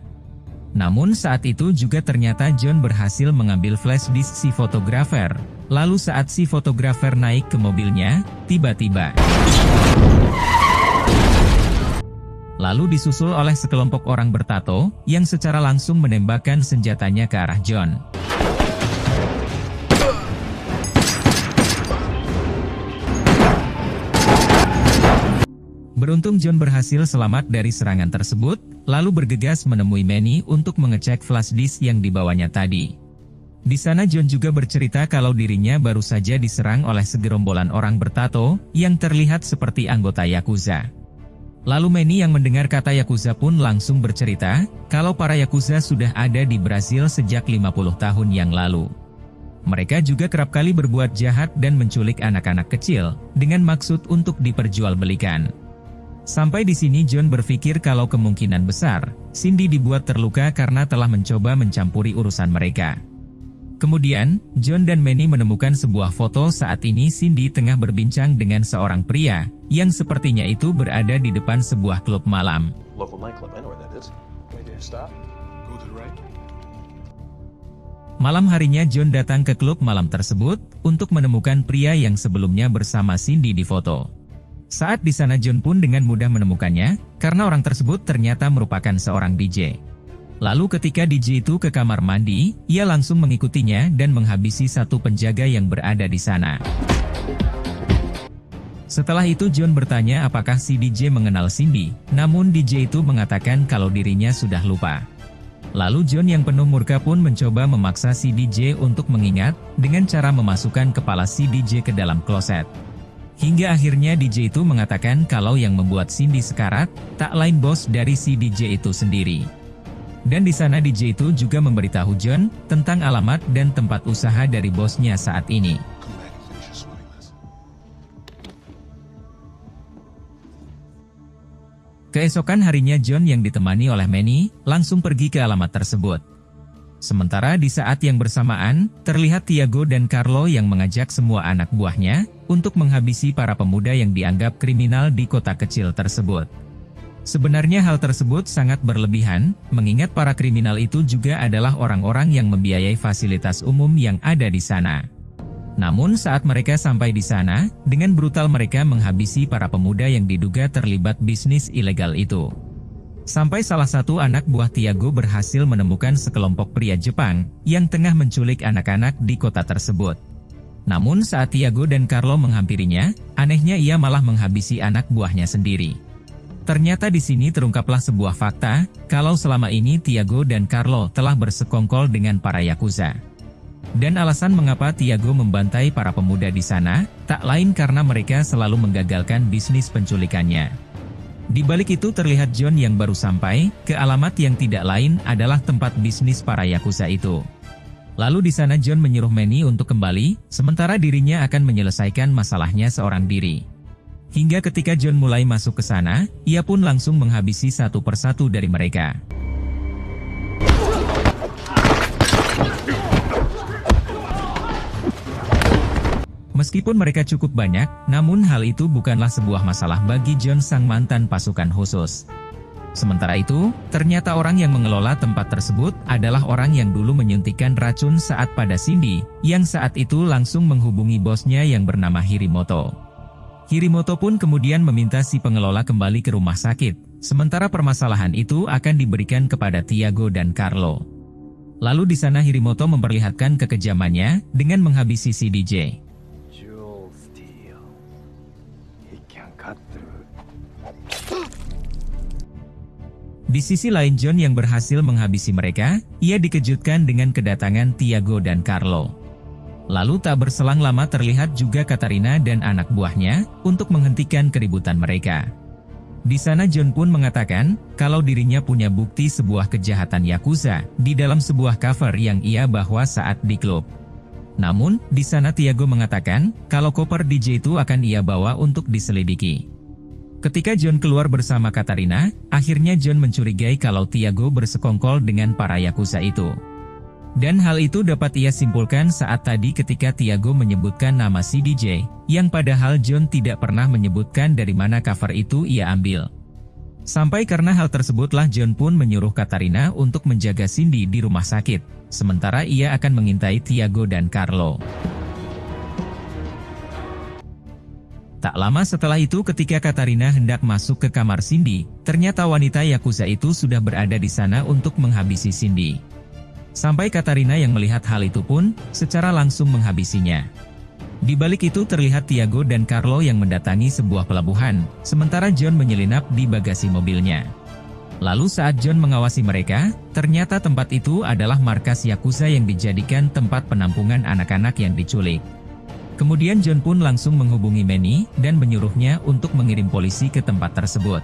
Namun saat itu juga ternyata John berhasil mengambil flash disk si fotografer. Lalu saat si fotografer naik ke mobilnya, tiba-tiba lalu disusul oleh sekelompok orang bertato, yang secara langsung menembakkan senjatanya ke arah John. Beruntung John berhasil selamat dari serangan tersebut, lalu bergegas menemui Manny untuk mengecek flash disk yang dibawanya tadi. Di sana John juga bercerita kalau dirinya baru saja diserang oleh segerombolan orang bertato, yang terlihat seperti anggota Yakuza. Lalu Manny yang mendengar kata Yakuza pun langsung bercerita, kalau para Yakuza sudah ada di Brasil sejak 50 tahun yang lalu. Mereka juga kerap kali berbuat jahat dan menculik anak-anak kecil, dengan maksud untuk diperjualbelikan. Sampai di sini John berpikir kalau kemungkinan besar, Cindy dibuat terluka karena telah mencoba mencampuri urusan mereka. Kemudian, John dan Manny menemukan sebuah foto saat ini Cindy tengah berbincang dengan seorang pria, yang sepertinya itu berada di depan sebuah klub malam. Local nightclub, I know where that is. Wait, stop. Go to the right. Malam harinya John datang ke klub malam tersebut, untuk menemukan pria yang sebelumnya bersama Cindy di foto. Saat di sana John pun dengan mudah menemukannya, karena orang tersebut ternyata merupakan seorang DJ. Lalu ketika DJ itu ke kamar mandi, ia langsung mengikutinya dan menghabisi satu penjaga yang berada di sana. Setelah itu John bertanya apakah si DJ mengenal Cindy, namun DJ itu mengatakan kalau dirinya sudah lupa. Lalu John yang penuh murka pun mencoba memaksa si DJ untuk mengingat, dengan cara memasukkan kepala si DJ ke dalam kloset. Hingga akhirnya DJ itu mengatakan kalau yang membuat Cindy sekarat, tak lain bos dari si DJ itu sendiri. Dan di sana DJ itu juga memberitahu John tentang alamat dan tempat usaha dari bosnya saat ini. Keesokan harinya John yang ditemani oleh Manny langsung pergi ke alamat tersebut. Sementara di saat yang bersamaan, terlihat Tiago dan Carlo yang mengajak semua anak buahnya untuk menghabisi para pemuda yang dianggap kriminal di kota kecil tersebut. Sebenarnya hal tersebut sangat berlebihan, mengingat para kriminal itu juga adalah orang-orang yang membiayai fasilitas umum yang ada di sana. Namun saat mereka sampai di sana, dengan brutal mereka menghabisi para pemuda yang diduga terlibat bisnis ilegal itu. Sampai salah satu anak buah Tiago berhasil menemukan sekelompok pria Jepang yang tengah menculik anak-anak di kota tersebut. Namun saat Tiago dan Carlo menghampirinya, anehnya ia malah menghabisi anak buahnya sendiri. Ternyata di sini terungkaplah sebuah fakta, kalau selama ini Tiago dan Carlo telah bersekongkol dengan para Yakuza. Dan alasan mengapa Tiago membantai para pemuda di sana, tak lain karena mereka selalu menggagalkan bisnis penculikannya. Di balik itu terlihat John yang baru sampai, ke alamat yang tidak lain adalah tempat bisnis para Yakuza itu. Lalu di sana John menyuruh Manny untuk kembali, sementara dirinya akan menyelesaikan masalahnya seorang diri. Hingga ketika John mulai masuk ke sana, ia pun langsung menghabisi satu persatu dari mereka. Meskipun mereka cukup banyak, namun hal itu bukanlah sebuah masalah bagi John sang mantan pasukan khusus. Sementara itu, ternyata orang yang mengelola tempat tersebut adalah orang yang dulu menyuntikkan racun saat pada Cindy, yang saat itu langsung menghubungi bosnya yang bernama Hirimoto. Hirimoto pun kemudian meminta si pengelola kembali ke rumah sakit, sementara permasalahan itu akan diberikan kepada Tiago dan Carlo. Lalu di sana Hirimoto memperlihatkan kekejamannya dengan menghabisi si DJ. Di sisi lain John yang berhasil menghabisi mereka, ia dikejutkan dengan kedatangan Tiago dan Carlo. Lalu tak berselang lama terlihat juga Katarina dan anak buahnya untuk menghentikan keributan mereka. Di sana John pun mengatakan kalau dirinya punya bukti sebuah kejahatan Yakuza di dalam sebuah cover yang ia bawa saat di klub. Namun, di sana Tiago mengatakan kalau koper DJ itu akan ia bawa untuk diselidiki. Ketika John keluar bersama Katarina, akhirnya John mencurigai kalau Tiago bersekongkol dengan para Yakuza itu. Dan hal itu dapat ia simpulkan saat tadi ketika Tiago menyebutkan nama si DJ, yang padahal John tidak pernah menyebutkan dari mana cover itu ia ambil. Sampai karena hal tersebutlah John pun menyuruh Katarina untuk menjaga Cindy di rumah sakit, sementara ia akan mengintai Tiago dan Carlo. Tak lama setelah itu ketika Katarina hendak masuk ke kamar Cindy, ternyata wanita Yakuza itu sudah berada di sana untuk menghabisi Cindy. Sampai Katarina yang melihat hal itu pun, secara langsung menghabisinya. Di balik itu terlihat Tiago dan Carlo yang mendatangi sebuah pelabuhan, sementara John menyelinap di bagasi mobilnya. Lalu saat John mengawasi mereka, ternyata tempat itu adalah markas Yakuza yang dijadikan tempat penampungan anak-anak yang diculik. Kemudian John pun langsung menghubungi Manny dan menyuruhnya untuk mengirim polisi ke tempat tersebut.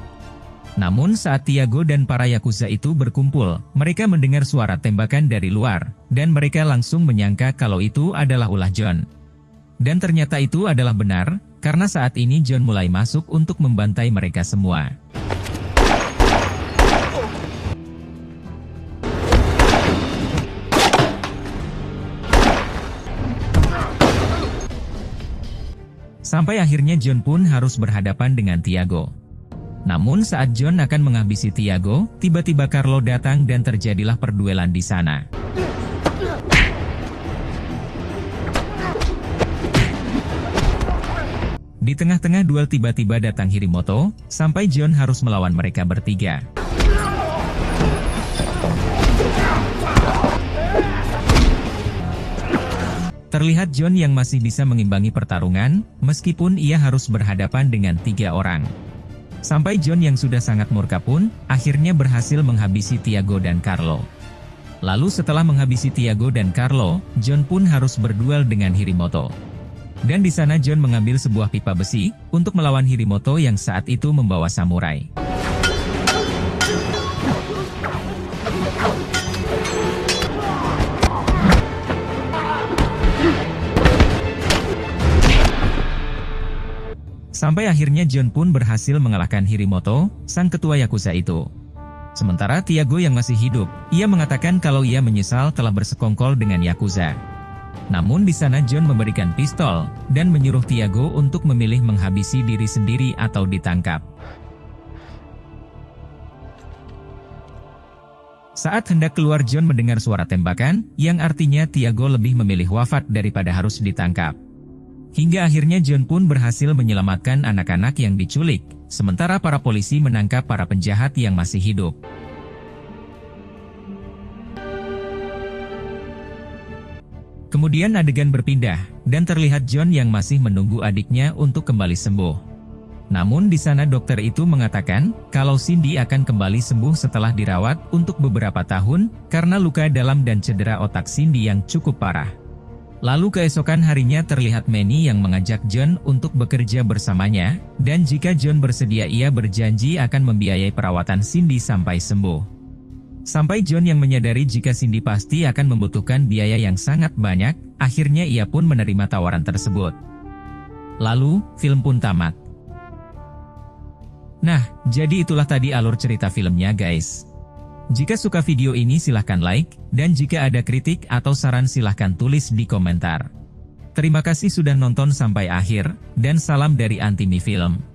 Namun saat Tiago dan para Yakuza itu berkumpul, mereka mendengar suara tembakan dari luar, dan mereka langsung menyangka kalau itu adalah ulah John. Dan ternyata itu adalah benar, karena saat ini John mulai masuk untuk membantai mereka semua. Sampai akhirnya John pun harus berhadapan dengan Tiago. Namun saat John akan menghabisi Tiago, tiba-tiba Carlo datang dan terjadilah perduelan di sana. Di tengah-tengah duel tiba-tiba datang Hirimoto, sampai John harus melawan mereka bertiga. Terlihat John yang masih bisa mengimbangi pertarungan, meskipun ia harus berhadapan dengan 3 orang. Sampai John yang sudah sangat murka pun, akhirnya berhasil menghabisi Tiago dan Carlo. Lalu setelah menghabisi Tiago dan Carlo, John pun harus berduel dengan Hirimoto. Dan di sana John mengambil sebuah pipa besi, untuk melawan Hirimoto yang saat itu membawa samurai. Sampai akhirnya John pun berhasil mengalahkan Hirimoto, sang ketua Yakuza itu. Sementara Tiago yang masih hidup, ia mengatakan kalau ia menyesal telah bersekongkol dengan Yakuza. Namun di sana John memberikan pistol, dan menyuruh Tiago untuk memilih menghabisi diri sendiri atau ditangkap. Saat hendak keluar John mendengar suara tembakan, yang artinya Tiago lebih memilih wafat daripada harus ditangkap. Hingga akhirnya John pun berhasil menyelamatkan anak-anak yang diculik, sementara para polisi menangkap para penjahat yang masih hidup. Kemudian adegan berpindah, dan terlihat John yang masih menunggu adiknya untuk kembali sembuh. Namun di sana dokter itu mengatakan, kalau Cindy akan kembali sembuh setelah dirawat untuk beberapa tahun, karena luka dalam dan cedera otak Cindy yang cukup parah. Lalu keesokan harinya terlihat Manny yang mengajak John untuk bekerja bersamanya, dan jika John bersedia ia berjanji akan membiayai perawatan Cindy sampai sembuh. Sampai John yang menyadari jika Cindy pasti akan membutuhkan biaya yang sangat banyak, akhirnya ia pun menerima tawaran tersebut. Lalu, film pun tamat. Nah, jadi itulah tadi alur cerita filmnya guys. Jika suka video ini silahkan like, dan jika ada kritik atau saran silahkan tulis di komentar. Terima kasih sudah nonton sampai akhir, dan salam dari Antimi Film.